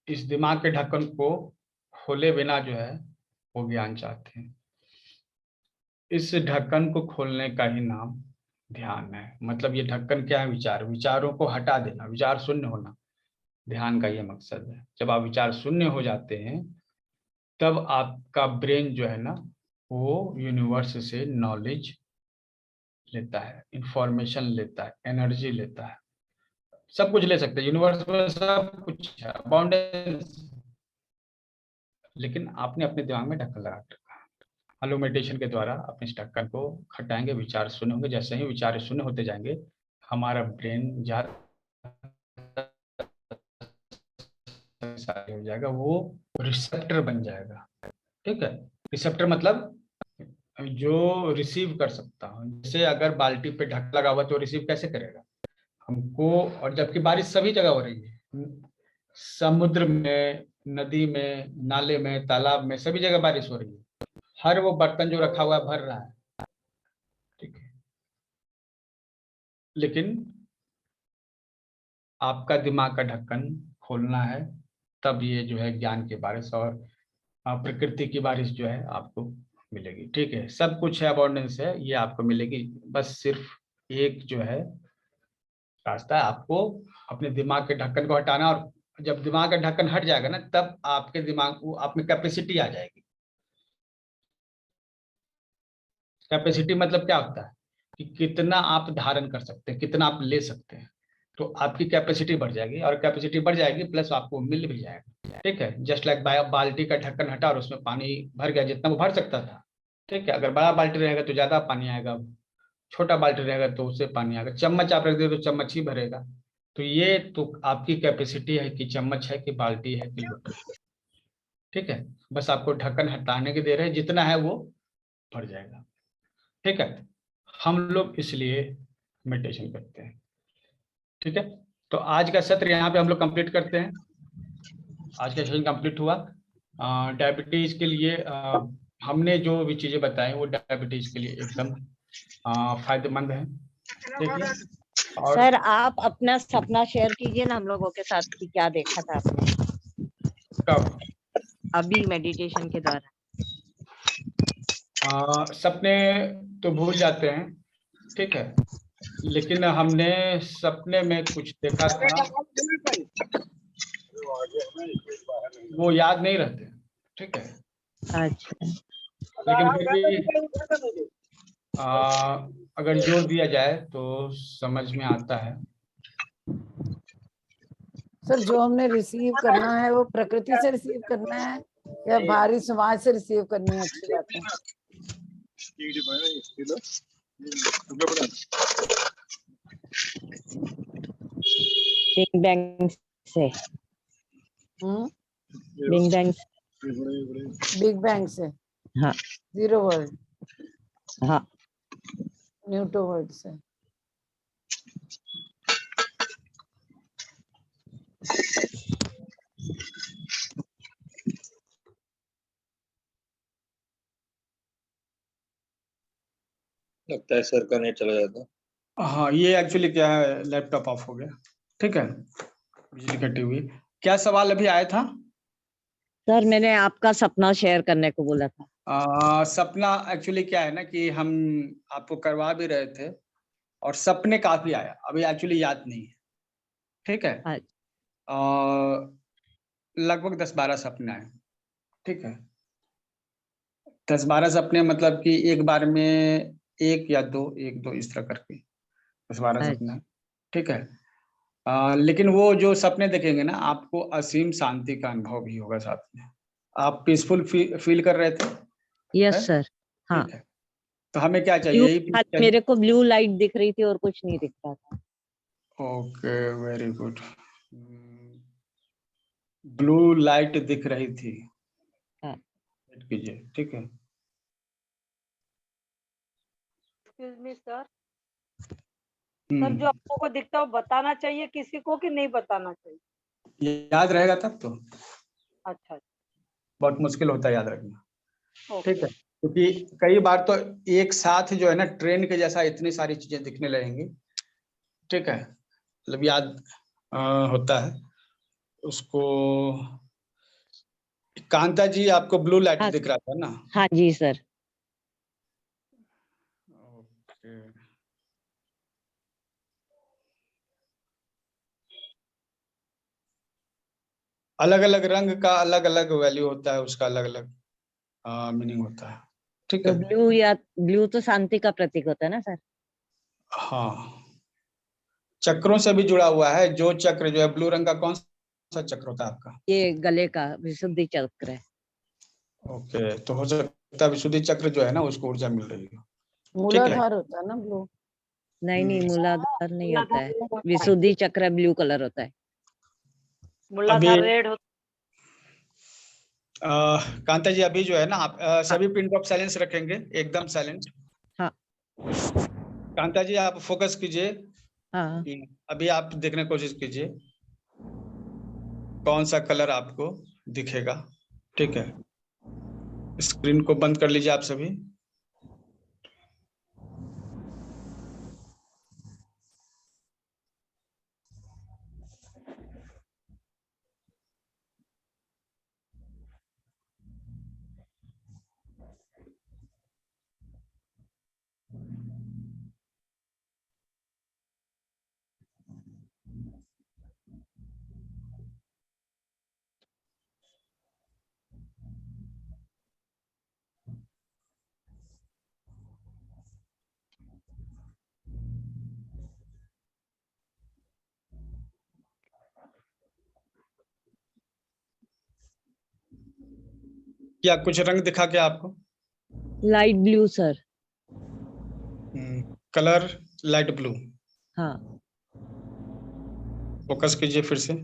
इस दिमाग के ढक्कन को खोले बिना जो है वो ज्ञान चाहते हैं। इस ढक्कन को खोलने का ही नाम ध्यान है। मतलब ये ढक्कन क्या है, विचार, विचारों को हटा देना, विचार शून्य होना, ध्यान का ये मकसद है। जब आप विचार शून्य हो जाते हैं तब आपका ब्रेन जो है ना वो यूनिवर्स से नॉलेज लेता है, इंफॉर्मेशन लेता है, एनर्जी लेता है, सब कुछ ले सकते हैं यूनिवर्स में, सब कुछ है, अबाउंडेंस, लेकिन आपने अपने दिमाग में ढक्कन लगा रखा है। हेलो मेडिटेशन के द्वारा अपने इस ढक्कन को हटाएंगे, विचार शून्य होंगे। जैसे ही विचार शून्य होते जाएंगे हमारा ब्रेन हो जाएगा, वो रिसेप्टर बन जाएगा। ठीक है, रिसेप्टर मतलब जो रिसीव कर सकता हूँ। जैसे अगर बाल्टी पे ढक्कन लगा हुआ तो रिसीव कैसे करेगा हमको, और जबकि बारिश सभी जगह हो रही है, समुद्र में, नदी में, नाले में, तालाब में, सभी जगह बारिश हो रही है, हर वो बर्तन जो रखा हुआ है भर रहा है। ठीक है, लेकिन आपका दिमाग का ढक्कन खोलना है, तब ये जो है ज्ञान की बारिश और प्रकृति की बारिश जो है आपको मिलेगी। ठीक है, सब कुछ है, अबाउंडेंस है, ये आपको मिलेगी। बस सिर्फ एक जो है रास्ता है, आपको अपने दिमाग के ढक्कन को हटाना, और जब दिमाग का ढक्कन हट जाएगा ना तब आपके दिमाग को, आप में कैपेसिटी आ जाएगी। कैपेसिटी मतलब क्या होता है कि कितना आप धारण कर सकते हैं, कितना आप ले सकते हैं, तो आपकी कैपेसिटी बढ़ जाएगी, और कैपेसिटी बढ़ जाएगी प्लस आपको मिल भी जाएगा। ठीक है, जस्ट लाइक बाल्टी का ढक्कन हटा और उसमें पानी भर गया जितना वो भर सकता था। ठीक है, अगर बड़ा बाल्टी रहेगा तो ज्यादा पानी आएगा, छोटा बाल्टी रहेगा तो उससे पानी आएगा। चम्मच आप रख दे तो चम्मच ही भरेगा। तो ये तो आपकी कैपेसिटी है कि चम्मच है कि बाल्टी है कि लोटा। ठीक है, बस आपको ढक्कन हटाने की देर है, जितना है वो भर जाएगा। ठीक है, हम लोग इसलिए मेडिटेशन करते हैं। ठीक है, तो आज का सत्र यहाँ पे हम लोग कंप्लीट करते हैं। आज का सेशन कंप्लीट हुआ। डायबिटीज के लिए हमने जो भी चीजें बताई वो डायबिटीज के लिए एकदम फायदेमंद है। ठीक है, और सर आप अपना सपना शेयर कीजिए ना हम लोगों के साथ कि क्या देखा था आपने कब अभी मेडिटेशन के द्वारा। सपने तो भूल जाते हैं, ठीक है, लेकिन हमने सपने में कुछ देखा था वो याद नहीं रहते। ठीक है, अच्छा, लेकिन फिर भी अगर जोर दिया जाए तो समझ में आता है। सर जो हमने रिसीव करना है वो प्रकृति से रिसीव करना है या बाहरी समाज से रिसीव करनी है? अच्छी बात है। बिग बैंग से। बिग बैंग, बिग बैंग से। हाँ। जीरो वर्ल्ड, हाँ। न्यूटो वर्ल्ड से। लगता है सर का नेट चला जाता। हाँ, ये एक्चुअली क्या है, लैपटॉप ऑफ हो गया। ठीक है, बिजली कटी हुई। क्या सवाल अभी आया था? सर मैंने आपका सपना शेयर करने को बोला था। सपना एक्चुअली क्या है ना कि हम आपको करवा भी रहे थे और सपने काफी आया, अभी एक्चुअली याद नहीं है, ठीक है। लगभग 10-12 सपने आए, ठीक है। 10-12 सपने मतलब कि एक बार में एक या दो इस तरह करके 10-12 सपने, ठीक है। लेकिन वो जो सपने देखेंगे ना, आपको असीम शांति का अनुभव भी होगा साथ में। आप पीसफुल फील कर रहे थे? Yes sir. हाँ, ठीक है, तो हमें क्या चाहिए? यही मेरे को ब्लू लाइट दिख रही थी और कुछ नहीं दिख रहा था। Okay, very good. Blue light दिख रही थी, हाँ। वेट कीजिए, ठीक है। एक्सक्यूज मी सर, सर जो आपको को दिखता है वो बताना चाहिए किसी को कि नहीं बताना चाहिए? याद रहेगा तब तो। अच्छा, बहुत मुश्किल होता है याद रखना, ठीक है, क्योंकि कई बार तो एक साथ जो है ना ट्रेन के जैसा इतनी सारी चीजें दिखने लगेंगी, ठीक है, मतलब याद होता है उसको। कांता जी, आपको ब्लू लाइट दिख रहा था ना? हाँ जी सर। ओके, अलग अलग रंग का अलग अलग वैल्यू होता है, उसका अलग अलग मीनिंग होता है, ठीक तो है। ब्लू तो शांति का प्रतीक होता है ना सर? हाँ, चक्रों से भी जुड़ा हुआ है। जो चक्र जो है ब्लू रंग का, कौन सा चक्र होता है आपका? ये गले का विशुद्धि चक्र है। ओके, तो हो सकता है विशुद्धि चक्र जो है ना उसको ऊर्जा मिल रही हो, ठीक है। मूलाधार होता है ना ब्लू? नहीं, मूलाधार नहीं होता है, विशुद्धि चक्र ब्लू कलर होता है। मूलाधार रेड होता कांता जी, अभी जो है ना आप सभी पिन ड्रॉप साइलेंस रखेंगे, एकदम साइलेंट। हाँ। कांता जी, आप फोकस कीजिए। हाँ। अभी आप देखने की कोशिश कीजिए कौन सा कलर आपको दिखेगा, ठीक है। स्क्रीन को बंद कर लीजिए आप सभी। क्या कुछ रंग दिखा क्या आपको? Light blue sir. Colour light blue. हाँ। फोकस कीजिए फिर से।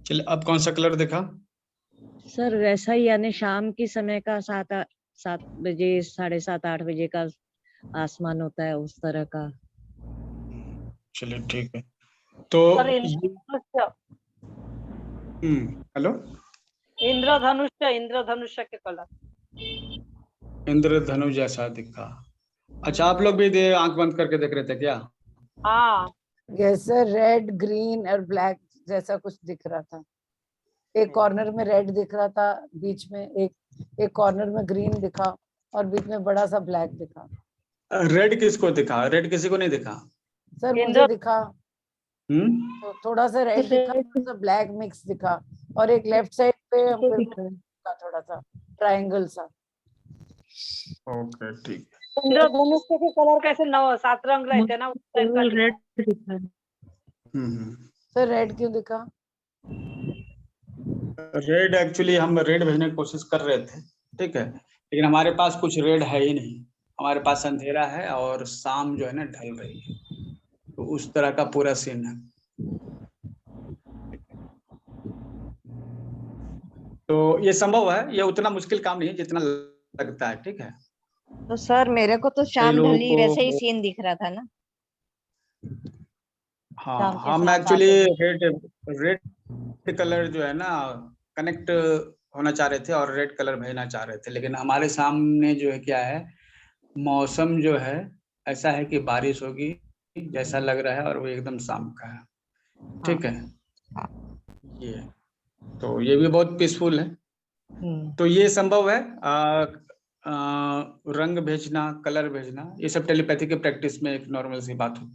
चलिए, अब कौन सा कलर दिखा? सर वैसा ही, यानी शाम की समय का 7 बजे 7:30-8 बजे का आसमान होता है उस तरह का। चलिए ठीक है, तो हेलो, इंद्रधनुष के कलर इंद्रधनु जैसा दिखा। अच्छा, आप लोग भी आंख बंद करके देख रहे थे क्या? हाँ, जैसे रेड ग्रीन और ब्लैक जैसा कुछ दिख रहा था। एक कॉर्नर में रेड दिख रहा था, बीच में एक कॉर्नर में ग्रीन दिखा और बीच में बड़ा सा ब्लैक दिखा। रेड किसको दिखा? रेड किसी को नहीं दिखा सर मुझे दिखा, तो थोड़ा सा रेड दिखा, थोड़ा सा ब्लैक मिक्स दिखा, और एक लेफ्ट साइड पे थोड़ा सा ट्रायंगल सा। ओके, ठीक। इंद्रधनुष के कलर कैसे 7 रंग रहते ना, उस टाइप का रेड दिखा है। सर रेड क्यों दिखा? रेड एक्चुअली हम रेड भेजने की कोशिश कर रहे थे, ठीक है, लेकिन हमारे पास कुछ रेड है ही नहीं। हमारे पास अंधेरा है और शाम जो है ना ढल रही है, तो उस तरह का पूरा सीन है। तो ये संभव है, ये उतना मुश्किल काम नहीं है जितना लगता है, ठीक है। तो सर मेरे को तो शाम लोगों ढली को वैसे ही सीन दिख रहा था ना। हाँ, शाम के हम 7-8 एक्चुअली बजे। रेड कलर जो है ना कनेक्ट होना चाह रहे थे और रेड कलर भेजना चाह रहे थे, लेकिन हमारे सामने जो है क्या है, मौसम जो है ऐसा है कि बारिश होगी जैसा लग रहा है, और वो एकदम शाम का है, ठीक है। ये तो ये भी बहुत पीसफुल है। तो ये संभव है। रंग भेजना, कलर भेजना, ये सब टेलीपैथी के प्रैक्टिस में एक नॉर्मल सी बात होती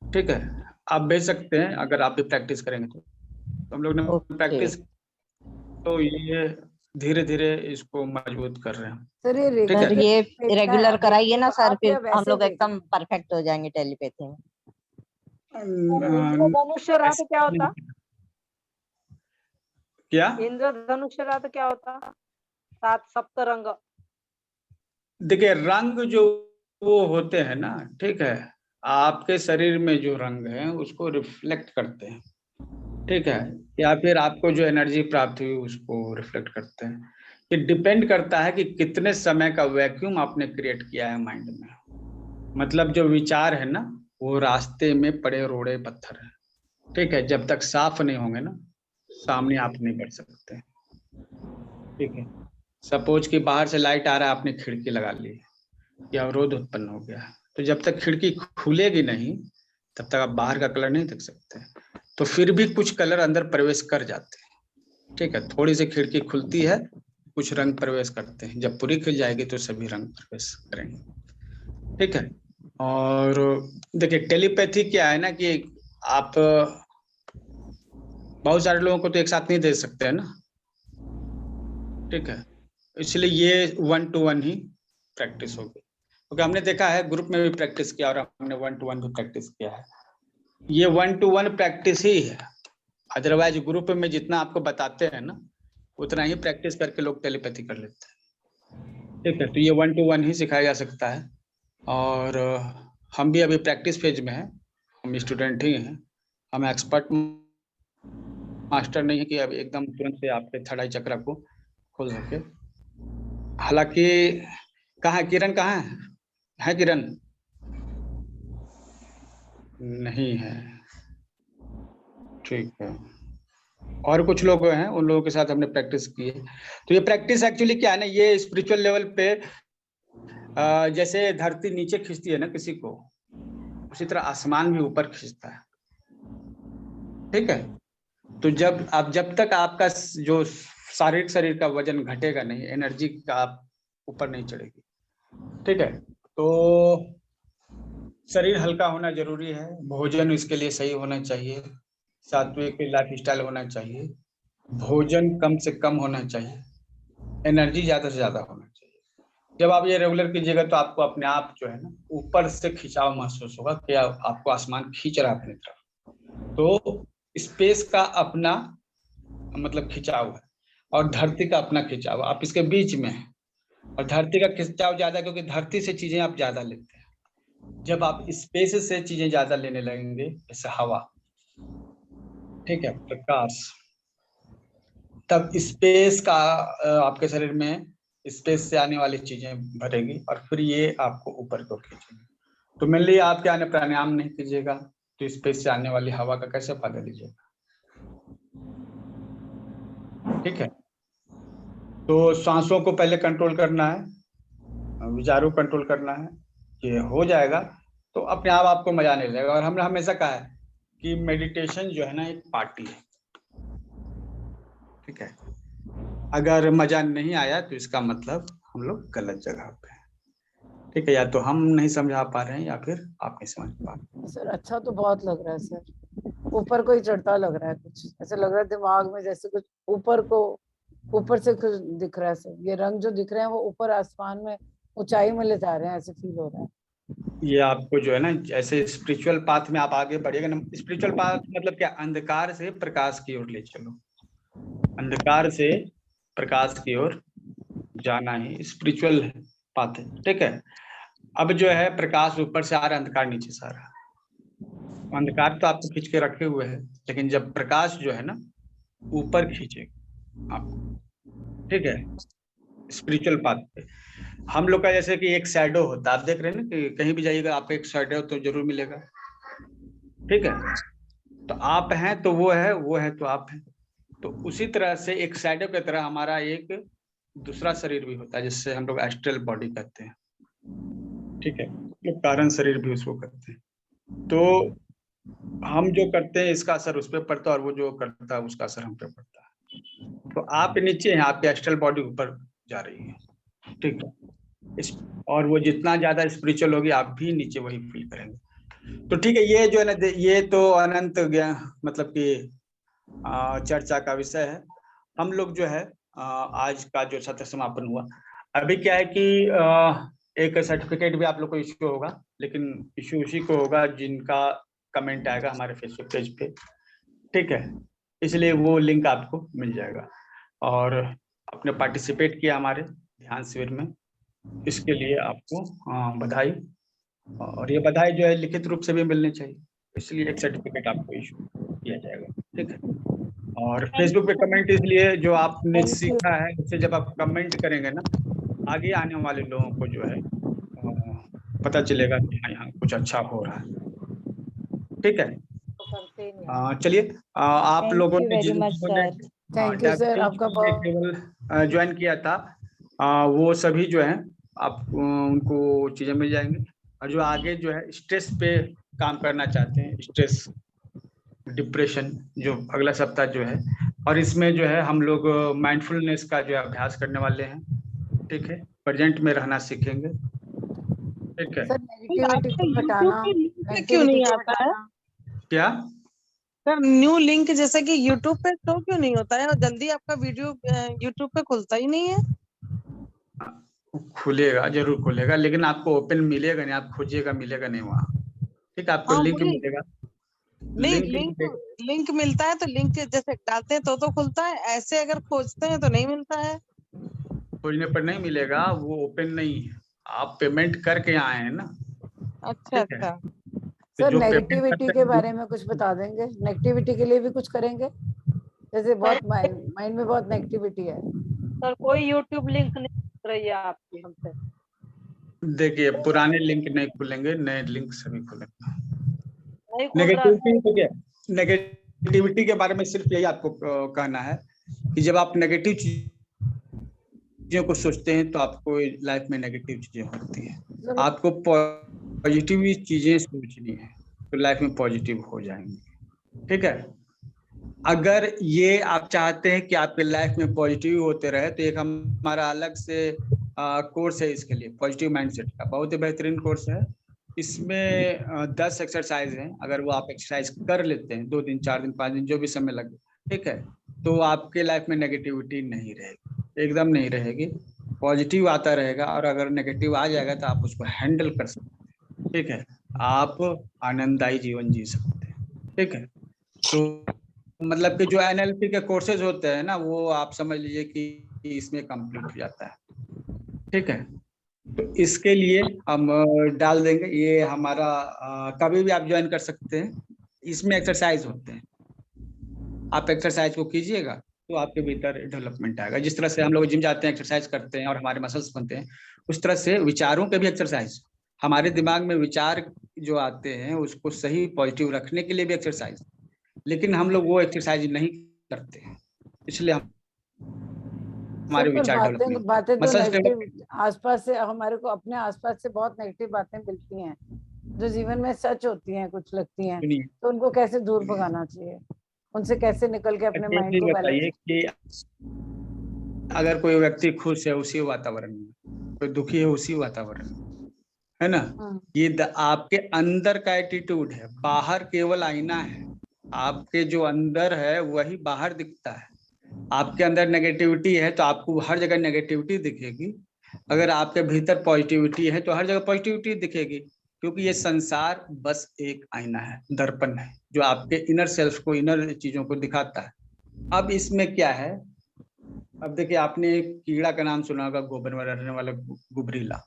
है, ठीक है। आप भेज सकते हैं अगर आप भी प्रैक्टिस करेंगे तो हम लोग ने प्रैक्टिस, तो ये धीरे धीरे इसको मजबूत कर रहे हैं। सर ये ठीक है। सर ये रेगुलर कराइए ना सर, आप फिर या हम वैसे लोग भेजें? एकदम परफेक्ट हो जाएंगे टेलीपैथी में। इंद्रधनुष रात क्या होता? क्या इंद्रधनुष रात क्या होता? 7 सप्तरंग। देखिए, रंग जो वो होते हैं ना, ठीक है, आपके शरीर में जो रंग है उसको रिफ्लेक्ट करते हैं, ठीक है, या फिर आपको जो एनर्जी प्राप्त हुई उसको रिफ्लेक्ट करते हैं। ये डिपेंड करता है कि कितने समय का वैक्यूम आपने क्रिएट किया है माइंड में। मतलब जो विचार है ना वो रास्ते में पड़े रोड़े पत्थर है, ठीक है, जब तक साफ नहीं होंगे ना सामने आप नहीं बढ़ सकते, ठीक है। सपोज कि बाहर से लाइट आ रहा है, आपने खिड़की लगा ली या अवरोध उत्पन्न हो गया, तो जब तक खिड़की खुलेगी नहीं तब तक आप बाहर का कलर नहीं देख सकते। तो फिर भी कुछ कलर अंदर प्रवेश कर जाते हैं, ठीक है। थोड़ी सी खिड़की खुलती है, कुछ रंग प्रवेश करते हैं, जब पूरी खुल जाएगी तो सभी रंग प्रवेश करेंगे, ठीक है। और देखिए टेलीपैथी क्या है ना कि आप बहुत सारे लोगों को तो एक साथ नहीं दे सकते हैं ना, ठीक है, इसलिए ये 1 to 1 ही प्रैक्टिस होगी, क्योंकि हमने देखा है ग्रुप में भी प्रैक्टिस किया और हमने 1 to 1 भी प्रैक्टिस किया है। ये 1 to 1 प्रैक्टिस ही है, अदरवाइज ग्रुप में जितना आपको बताते हैं ना उतना ही प्रैक्टिस करके लोग टेलीपैथी कर लेते हैं, ठीक है। तो ये 1 to 1 ही सिखाया जा सकता है, और हम भी अभी प्रैक्टिस फेज में हैं, हम स्टूडेंट ही हैं, हम एक्सपर्ट मास्टर नहीं है कि अब एकदम तुरंत से आपके थर्ड आई चक्र को खोल सके। हालांकि कहाँ किरण, कहाँ है किरण? नहीं है, ठीक है। और कुछ लोग हैं, उन लोगों के साथ हमने प्रैक्टिस की है। तो ये प्रैक्टिस एक्चुअली क्या है ना, ये स्पिरिचुअल लेवल पे जैसे धरती नीचे खींचती है ना किसी को, उसी तरह आसमान भी ऊपर खींचता है, ठीक है। तो जब तक आपका जो शारीरिक शरीर का वजन घटेगा नहीं, एनर्जी का आप ऊपर नहीं चढ़ेगी, ठीक है। तो शरीर हल्का होना जरूरी है, भोजन इसके लिए सही होना चाहिए, सात्विक लाइफ स्टाइल होना चाहिए, भोजन कम से कम होना चाहिए, एनर्जी ज्यादा से ज्यादा होना चाहिए। जब आप ये रेगुलर कीजिएगा तो आपको अपने आप जो है ना ऊपर से खिंचाव महसूस होगा कि आपको आसमान खींच रहा है अपनी तरफ। तो स्पेस का अपना मतलब खिंचाव है और धरती का अपना खिंचाव, आप इसके बीच में है, और धरती का खिंचाव ज्यादा क्योंकि धरती से चीजें आप ज्यादा लेते हैं। जब आप स्पेस से चीजें ज्यादा लेने लगेंगे, जैसे हवा, ठीक है, प्रकाश, तब स्पेस का आपके शरीर में स्पेस से आने वाली चीजें भरेगी और फिर ये आपको ऊपर को खींचेगी। तो मेनली आप क्या प्राणायाम नहीं कीजिएगा तो स्पेस से आने वाली हवा का कैसे फायदा लीजिएगा, ठीक है। तो सांसों को पहले कंट्रोल करना है, विचारों को कंट्रोल करना है, ये हो जाएगा तो अपने आप आपको मजा आने लगेगा। और हमने हमेशा कहा है कि मेडिटेशन जो है ना एक पार्टी है, ठीक है। अगर मजा नहीं आया तो इसका मतलब हम लोग गलत जगह पे हैं, ठीक है, या तो हम नहीं समझा पा रहे हैं या फिर आप नहीं समझ पा रहे हैं। सर अच्छा तो बहुत लग रहा है सर, ऊपर को ही चढ़ता लग रहा है, कुछ ऐसा लग रहा है दिमाग में जैसे कुछ ऊपर से कुछ दिख रहा है सर। ये रंग जो दिख रहे हैं वो ऊपर आसमान में ऊंचाई में ले जा रहे हैं, ऐसे फील हो रहा है। ये आपको जो है ना ऐसे स्पिरिचुअल पाथ में आप आगे बढ़िएगा ना, स्पिरिचुअल पाथ मतलब क्या, अंधकार से प्रकाश की ओर ले चलो, अंधकार से प्रकाश की ओर जाना ही स्पिरिचुअल बात है, ठीक है। अब जो है प्रकाश ऊपर से आ रहा है, अंधकार नीचे से आ रहा है। अंधकार तो आपको खींच के रखे हुए है, लेकिन जब प्रकाश जो है ना ऊपर खींचेगा आपको, ठीक है, स्पिरिचुअल पाथ पे। हम लोग का जैसे कि एक शैडो होता है, आप देख रहे हैं ना कि कहीं भी जाइएगा आपको एक शैडो तो जरूर मिलेगा, ठीक है। तो आप हैं तो वो है तो आप हैं। तो उसी तरह से एक शैडो की तरह हमारा एक दूसरा शरीर भी होता है, जिससे हम लोग एस्ट्रल बॉडी कहते हैं, ठीक है, तो कारण शरीर भी उसको कहते हैं। तो हम जो करते हैं इसका असर उस पर पड़ता है, और वो जो करता है उसका असर हम पे पड़ता है। तो आप नीचे हैं, आपकी एस्ट्रल बॉडी ऊपर जा रही है, ठीक है। और वो जितना ज्यादा स्पिरिचुअल होगी आप भी नीचे वही फील करेंगे। तो ठीक है, ये जो है ना, ये तो अनंत ज्ञान मतलब कि चर्चा का विषय है। हम लोग जो है आज का जो सत्र समापन हुआ, अभी क्या है कि एक सर्टिफिकेट भी आप लोग को इश्यू होगा, लेकिन इश्यू उसी को होगा जिनका कमेंट आएगा हमारे फेसबुक पेज पे, ठीक है। इसलिए वो लिंक आपको मिल जाएगा। और आपने पार्टिसिपेट किया हमारे ध्यान शिविर में, इसके लिए आपको बधाई। और ये बधाई जो है लिखित रूप से भी मिलनी चाहिए, इसलिए एक सर्टिफिकेट आपको इशू किया जाएगा, ठीक है। और फेसबुक पे कमेंट इसलिए जो आपने सीखा है उससे जब आप कमेंट करेंगे ना, आगे आने वाले लोगों को जो है पता चलेगा कि हाँ यहाँ कुछ अच्छा हो रहा है, ठीक है। चलिए आप लोगों ने जिन लोगों ने थैंक यू सर, आपका केवल ज्वाइन किया था वो सभी जो है आप उनको चीजें मिल जाएंगी। और जो आगे जो है स्ट्रेस पे काम करना चाहते हैं, स्ट्रेस डिप्रेशन, जो अगला सप्ताह जो है, और इसमें जो है हम लोग माइंडफुलनेस का जो अभ्यास करने वाले हैं, ठीक है। प्रेजेंट में रहना सीखेंगे, ठीक है। सर नेगेटिविटी को हटाना, क्यों नहीं आता है? क्या सर न्यू लिंक जैसे कि YouTube पे तो क्यों नहीं होता है, और जल्दी आपका वीडियो YouTube पे खुलता ही नहीं है? खुलेगा, जरूर खुलेगा, लेकिन आपको ओपन मिलेगा नहीं, आप खोजिएगा मिलेगा नहीं वहाँ, ठीक है। आपको हाँ, लिंक मिलेगा, नहीं लिंक मिलता है तो लिंक जैसे डालते हैं तो खुलता है, ऐसे अगर खोजते हैं तो नहीं मिलता है। खोजने पर नहीं मिलेगा, वो ओपन नहीं है, आप पेमेंट करके आए हैं ना। अच्छा अच्छा। सर नेगेटिविटी के बारे में कुछ बता देंगे? नेगेटिविटी के लिए भी कुछ करेंगे? जैसे बहुत माइंड में बहुत नेगेटिविटी है। सर कोई YouTube लिंक नहीं दिख रही है आपकी हमसे। देखिए पुराने लिंक नहीं खुलेंगे, नए लिंक सभी खुलेंगे। नेगेटिविटी के बारे में सिर्फ यही आपको कहना है कि जब आप नेगेटिव चीजों को सोचते हैं तो आपको लाइफ में नेगेटिव चीजें होती हैं। आपको पॉजिटिव चीजें सोचनी है तो लाइफ में पॉजिटिव हो जाएंगे, ठीक है। अगर ये आप चाहते हैं कि आपके लाइफ में पॉजिटिव होते रहे तो एक हमारा अलग से कोर्स है इसके लिए, पॉजिटिव माइंडसेट का, बहुत ही बेहतरीन कोर्स है। इसमें 10 एक्सरसाइज हैं, अगर वो आप एक्सरसाइज कर लेते हैं 2 दिन 4 दिन 5 दिन जो भी समय लगे, ठीक है, तो आपके लाइफ में नेगेटिविटी नहीं रहेगी, एकदम नहीं रहेगी, पॉजिटिव आता रहेगा। और अगर नेगेटिव आ जाएगा तो आप उसको हैंडल कर सकते हैं, ठीक है, आप आनंददायी जीवन जी सकते हैं, ठीक है। तो मतलब कि जो NLP के कोर्सेज होते हैं ना, वो आप समझ लीजिए कि इसमें कंप्लीट हो जाता है, ठीक है। तो इसके लिए हम डाल देंगे, ये हमारा कभी भी आप ज्वाइन कर सकते हैं। इसमें एक्सरसाइज होते हैं, आप एक्सरसाइज को कीजिएगा तो आपके भीतर डेवलपमेंट आएगा। जिस तरह से हम लोग जिम जाते हैं, एक्सरसाइज करते हैं और हमारे मसल्स बनते हैं, उस तरह से विचारों के भी एक्सरसाइज, हमारे दिमाग में विचार जो आते हैं उसको सही पॉजिटिव रखने के लिए भी एक्सरसाइज, लेकिन हम लोग वो एक्सरसाइज नहीं करते हैं, इसलिए हमारे विचार बातें तो नेगेटिव आसपास से, हमारे को अपने आसपास से बहुत नेगेटिव बातें मिलती हैं जो जीवन में सच होती हैं, कुछ लगती हैं, तो उनको कैसे दूर भगाना चाहिए, उनसे कैसे निकल के अपने माइंड को बैलेंस कि अगर कोई व्यक्ति खुश है उसी वातावरण में, कोई दुखी है उसी वातावरण में, है ना। ये आपके अंदर का एटीट्यूड है, बाहर केवल आईना है, आपके जो अंदर है वही बाहर दिखता है। आपके अंदर नेगेटिविटी है तो आपको हर जगह नेगेटिविटी दिखेगी, अगर आपके भीतर पॉजिटिविटी है तो हर जगह पॉजिटिविटी दिखेगी, क्योंकि ये संसार बस एक आईना है, दर्पण है, जो आपके इनर सेल्फ को, इनर चीजों को दिखाता है। अब इसमें क्या है अब देखिए, आपने एक कीड़ा का नाम सुना होगा, गोबर में रहने वाला गुबरीला,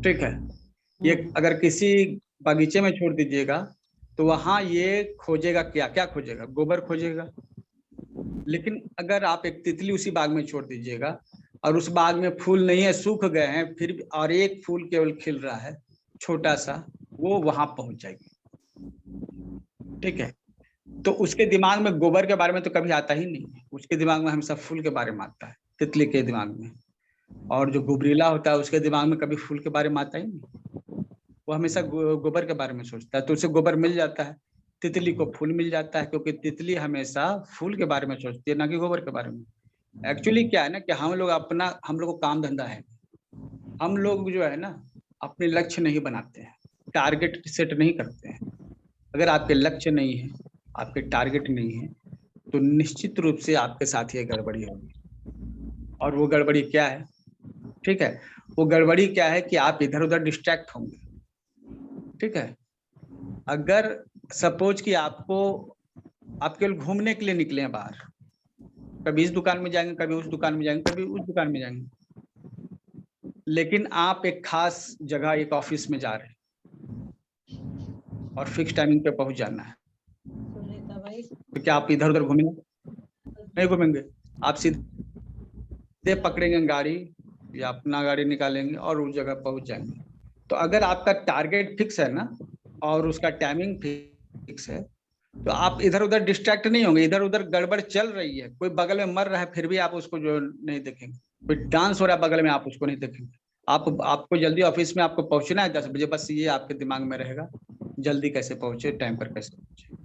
ठीक है। ये अगर किसी बगीचे में छोड़ दीजिएगा तो वहां ये खोजेगा, क्या क्या खोजेगा? गोबर खोजेगा। लेकिन अगर आप एक तितली उसी बाग में छोड़ दीजिएगा और उस बाग में फूल नहीं है, सूख गए हैं, फिर भी और एक फूल केवल खिल रहा है छोटा सा, वो वहां पहुंच जाएगी, ठीक है। तो उसके दिमाग में गोबर के बारे में तो कभी आता ही नहीं है, उसके दिमाग में हमेशा फूल के बारे में आता है, तितली के दिमाग में। और जो गुबरीला होता है उसके दिमाग में कभी फूल के बारे में आता ही नहीं, वो हमेशा गोबर के बारे में सोचता है। तो उसे गोबर मिल जाता है, तितली को फूल मिल जाता है, क्योंकि तितली हमेशा फूल के बारे में सोचती है, ना कि गोबर के बारे में। एक्चुअली क्या है ना कि हम लोग को काम धंधा है, हम लोग जो है ना अपने लक्ष्य नहीं बनाते हैं, टारगेट सेट नहीं करते हैं। अगर आपके लक्ष्य नहीं है, आपके टारगेट नहीं है, तो निश्चित रूप से आपके साथ ये गड़बड़ी होगी। और वो गड़बड़ी क्या है, ठीक है, वो गड़बड़ी क्या है कि आप इधर उधर डिस्ट्रैक्ट होंगे, ठीक है। अगर सपोज कि आप केवल घूमने के लिए निकले हैं बाहर, कभी इस दुकान में जाएंगे, कभी उस दुकान में जाएंगे, कभी उस दुकान में जाएंगे, लेकिन आप एक खास जगह, एक ऑफिस में जा रहे हैं और फिक्स टाइमिंग पे पहुंच जाना है, तो क्या आप इधर उधर घूमेंगे? नहीं घूमेंगे। आप सीधे पकड़ेंगे गाड़ी या अपना गाड़ी निकालेंगे और उस जगह पहुंच जाएंगे। तो अगर आपका टारगेट फिक्स है ना और उसका टाइमिंग फिक्स है, तो आप इधर उधर डिस्ट्रैक्ट नहीं होंगे। इधर उधर गड़बड़ चल रही है, कोई बगल में मर रहा है, फिर भी आप उसको जो नहीं देखेंगे। कोई डांस हो रहा है बगल में, आप उसको नहीं देखेंगे। आपको जल्दी ऑफिस में आपको पहुंचना है 10 बजे, बस ये आपके दिमाग में रहेगा, जल्दी कैसे पहुंचे, टाइम पर कैसे पहुंचे।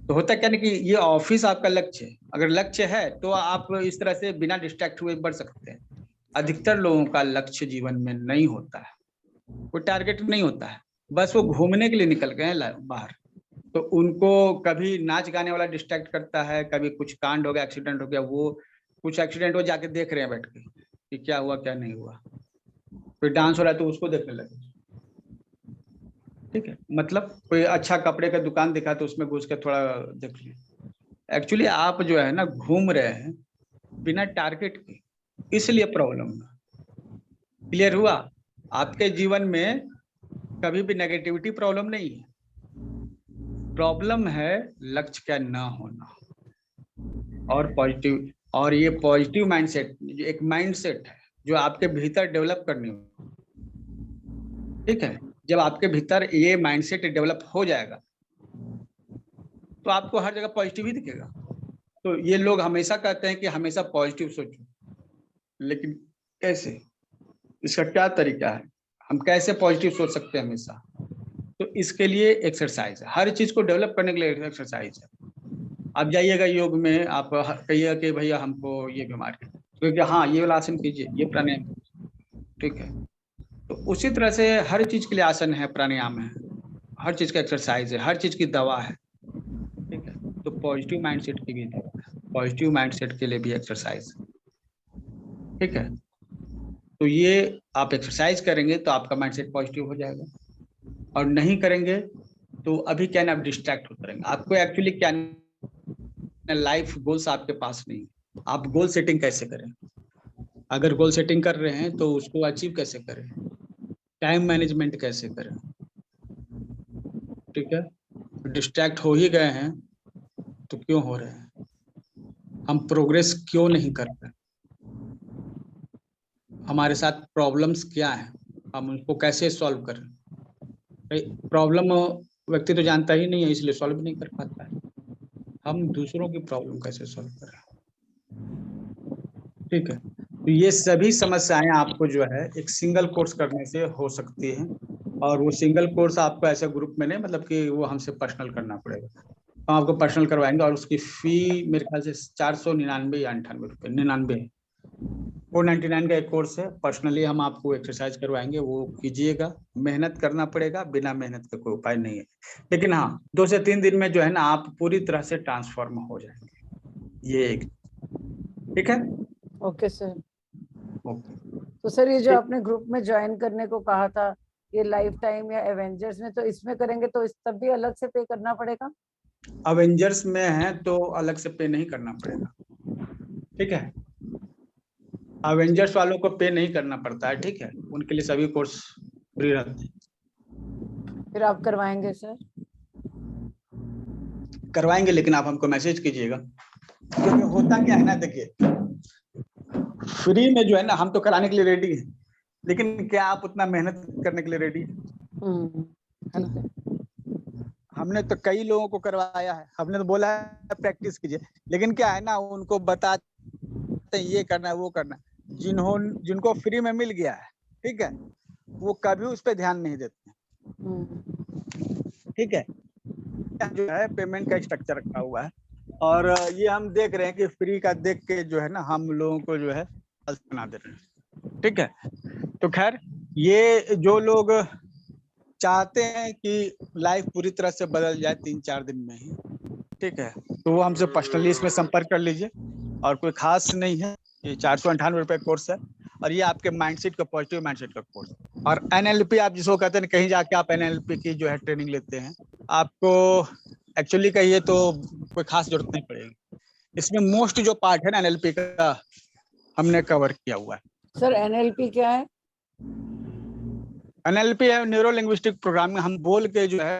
तो होता क्या नहीं कि ये ऑफिस आपका लक्ष्य है। अगर लक्ष्य है तो आप इस तरह से बिना डिस्ट्रैक्ट हुए बढ़ सकते हैं। अधिकतर लोगों का लक्ष्य जीवन में नहीं होता है, कोई टारगेट नहीं होता है, बस वो घूमने के लिए निकल गए हैं बाहर। तो उनको कभी नाच गाने वाला डिस्ट्रैक्ट करता है, कभी कुछ कांड हो गया, एक्सीडेंट हो गया, वो कुछ एक्सीडेंट हो जाके देख रहे हैं बैठ के कि क्या हुआ क्या नहीं हुआ। कोई डांस हो रहा है तो उसको देखने लगे, ठीक है। मतलब कोई अच्छा कपड़े का दुकान दिखा तो उसमें घुस के थोड़ा देख लिया। एक्चुअली आप जो है ना घूम रहे हैं बिना टारगेट के, इसलिए प्रॉब्लम है। क्लियर हुआ? आपके जीवन में कभी भी नेगेटिविटी प्रॉब्लम नहीं है, प्रॉब्लम है लक्ष्य का ना होना और पॉजिटिव। और ये पॉजिटिव माइंडसेट एक माइंडसेट है जो आपके भीतर डेवलप करनी हो, ठीक है। जब आपके भीतर ये माइंडसेट डेवलप हो जाएगा तो आपको हर जगह पॉजिटिव ही दिखेगा। तो ये लोग हमेशा कहते हैं कि हमेशा पॉजिटिव सोचो, लेकिन कैसे, इसका क्या तरीका है, हम कैसे पॉजिटिव सोच सकते हैं हमेशा? तो इसके लिए एक्सरसाइज है, हर चीज को डेवलप करने के लिए एक्सरसाइज है। आप जाइएगा योग में, आप कहिएगा कि भैया हमको ये बीमारी है, क्योंकि हाँ ये वाला आसन कीजिए, ये प्राणायाम, ठीक है। तो उसी तरह से हर चीज के लिए आसन है, प्राणायाम है, हर चीज का एक्सरसाइज है, हर चीज की दवा है, ठीक है। तो पॉजिटिव माइंडसेट की भी दवा है, पॉजिटिव माइंडसेट के लिए भी एक्सरसाइज, ठीक है। तो ये आप एक्सरसाइज करेंगे तो आपका माइंडसेट पॉजिटिव हो जाएगा, और नहीं करेंगे तो अभी क्या ना आप डिस्ट्रैक्ट होते रहेंगे। आपको एक्चुअली क्या लाइफ गोल्स आपके पास नहीं, आप गोल सेटिंग कैसे करें? अगर गोल सेटिंग कर रहे हैं तो उसको अचीव कैसे करें, टाइम मैनेजमेंट कैसे करें, ठीक है। डिस्ट्रैक्ट हो ही गए हैं तो क्यों हो रहे हैं, हम प्रोग्रेस क्यों नहीं कर रहे, हमारे साथ प्रॉब्लम्स क्या हैं, हम उनको कैसे सॉल्व करें। प्रॉब्लम व्यक्ति तो जानता ही नहीं है, इसलिए सॉल्व नहीं कर पाता है। हम दूसरों की प्रॉब्लम कैसे सॉल्व करें, ठीक है। तो ये सभी समस्याएं आपको जो है एक सिंगल कोर्स करने से हो सकती हैं, और वो सिंगल कोर्स आपको ऐसे ग्रुप में नहीं, मतलब कि वो हमसे पर्सनल करना पड़ेगा, हम आपको पर्सनल करवाएंगे। और उसकी फी मेरे ख्याल से 499 या 98 रुपये, 99 499 का एक कोर्स है। पर्सनली हम आपको एक्सरसाइज करवाएंगे, वो कीजिएगा। मेहनत करना पड़ेगा, बिना मेहनत का कोई उपाय नहीं है। लेकिन हाँ 2 से 3 दिन में जो है ना आप पूरी तरह से ट्रांसफॉर्म हो जाएंगे, ये एक, ठीक है। Okay sir. ओके, तो सर ये जो आपने ग्रुप में ज्वाइन करने को कहा था, ये लाइफ टाइम या एवेंजर्स में, तो इसमें करेंगे तो इस तब भी अलग से पे करना पड़ेगा? अवेंजर्स में है तो अलग से पे नहीं करना पड़ेगा, ठीक है। अवेंजर्स वालों को पे नहीं करना पड़ता है, ठीक है, उनके लिए सभी कोर्स फ्री रहते हैं। फिर आप करवाएंगे सर? करवाएंगे, लेकिन आप हमको मैसेज कीजिएगा, क्योंकि होता क्या है ना, देखिए फ्री में जो है ना, हम तो कराने के लिए रेडी हैं, लेकिन क्या आप उतना मेहनत करने के लिए रेडी हैं? है ना? हमने तो कई लोगों को करवाया है, हमने तो बोला है प्रैक्टिस कीजिए, लेकिन क्या है ना, उनको बताते हैं ये करना है वो करना है, जिनको फ्री में मिल गया है, ठीक है, वो कभी उस पर ध्यान नहीं देते, ठीक है। जो है पेमेंट का स्ट्रक्चर रखा हुआ है, और ये हम देख रहे हैं कि फ्री का देख के जो है ना, हम लोगों को जो है बना दे रहे हैं, ठीक है। तो खैर, ये जो लोग चाहते हैं कि लाइफ पूरी तरह से बदल जाए 3-4 दिन में ही, ठीक है, तो वो हमसे पर्सनली इसमें संपर्क कर लीजिए, और कोई खास नहीं है, ये 498 रुपए कोर्स है, और ये आपके माइंडसेट का, पॉजिटिव माइंडसेट का कोर्स है। और एनएलपी आप जिसको कहते हैं, कहीं जाके आप एनएलपी की जो है ट्रेनिंग लेते हैं, आपको एक्चुअली कहिए तो कोई खास जरूरत नहीं पड़ेगी। इसमें मोस्ट जो पार्ट है ना एनएलपी का, हमने कवर किया हुआ है। सर एनएलपी क्या है? एनएलपी है न्यूरो लिंग्विस्टिक प्रोग्रामिंग। हम बोल के जो है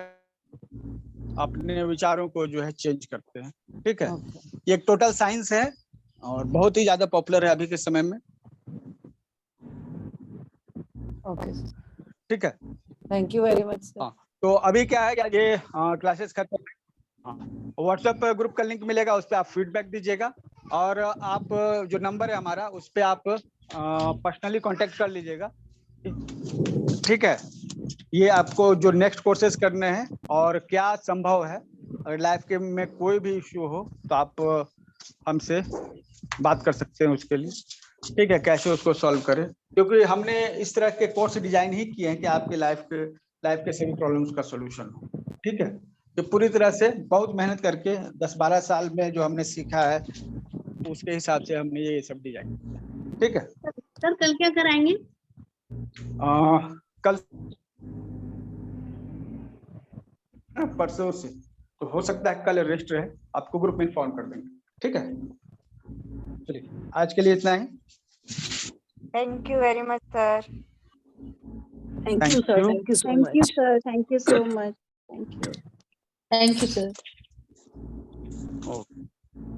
अपने विचारों को जो है चेंज करते हैं, ठीक है। ये एक टोटल साइंस है और बहुत ही ज्यादा पॉपुलर है अभी के समय में। ओके, ठीक है, thank you very much sir. तो अभी क्या है, ये क्लासेस खत्म, व्हाट्सएप ग्रुप का लिंक मिलेगा, उस पर आप फीडबैक दीजिएगा, और आप जो नंबर है हमारा, उस पर आप पर्सनली कांटेक्ट कर लीजिएगा, ठीक है। ये आपको जो नेक्स्ट कोर्सेज करने हैं और क्या संभव है, अगर लाइफ के में कोई भी इश्यू हो तो आप हमसे बात कर सकते हैं उसके लिए, ठीक है, कैसे उसको सॉल्व करें, क्योंकि हमने इस तरह के कोर्स डिजाइन ही किए हैं कि आपके लाइफ के सभी प्रॉब्लम्स का सोल्यूशन हो, ठीक है। तो पूरी तरह से बहुत मेहनत करके 10-12 साल में जो हमने सीखा है, उसके हिसाब से हमने ये सब डिजाइन किया, ठीक है। सर कल क्या कराएंगे? कल परसों से तो हो सकता है कल रेस्ट रहे, आपको ग्रुप में इन्फॉर्म कर देंगे, ठीक है। चलिए, आज के लिए इतना ही। Thank you very much, sir. Thank you, sir. Thank you so much. Thank you, sir. Thank you so much. Thank you. Thank you, sir.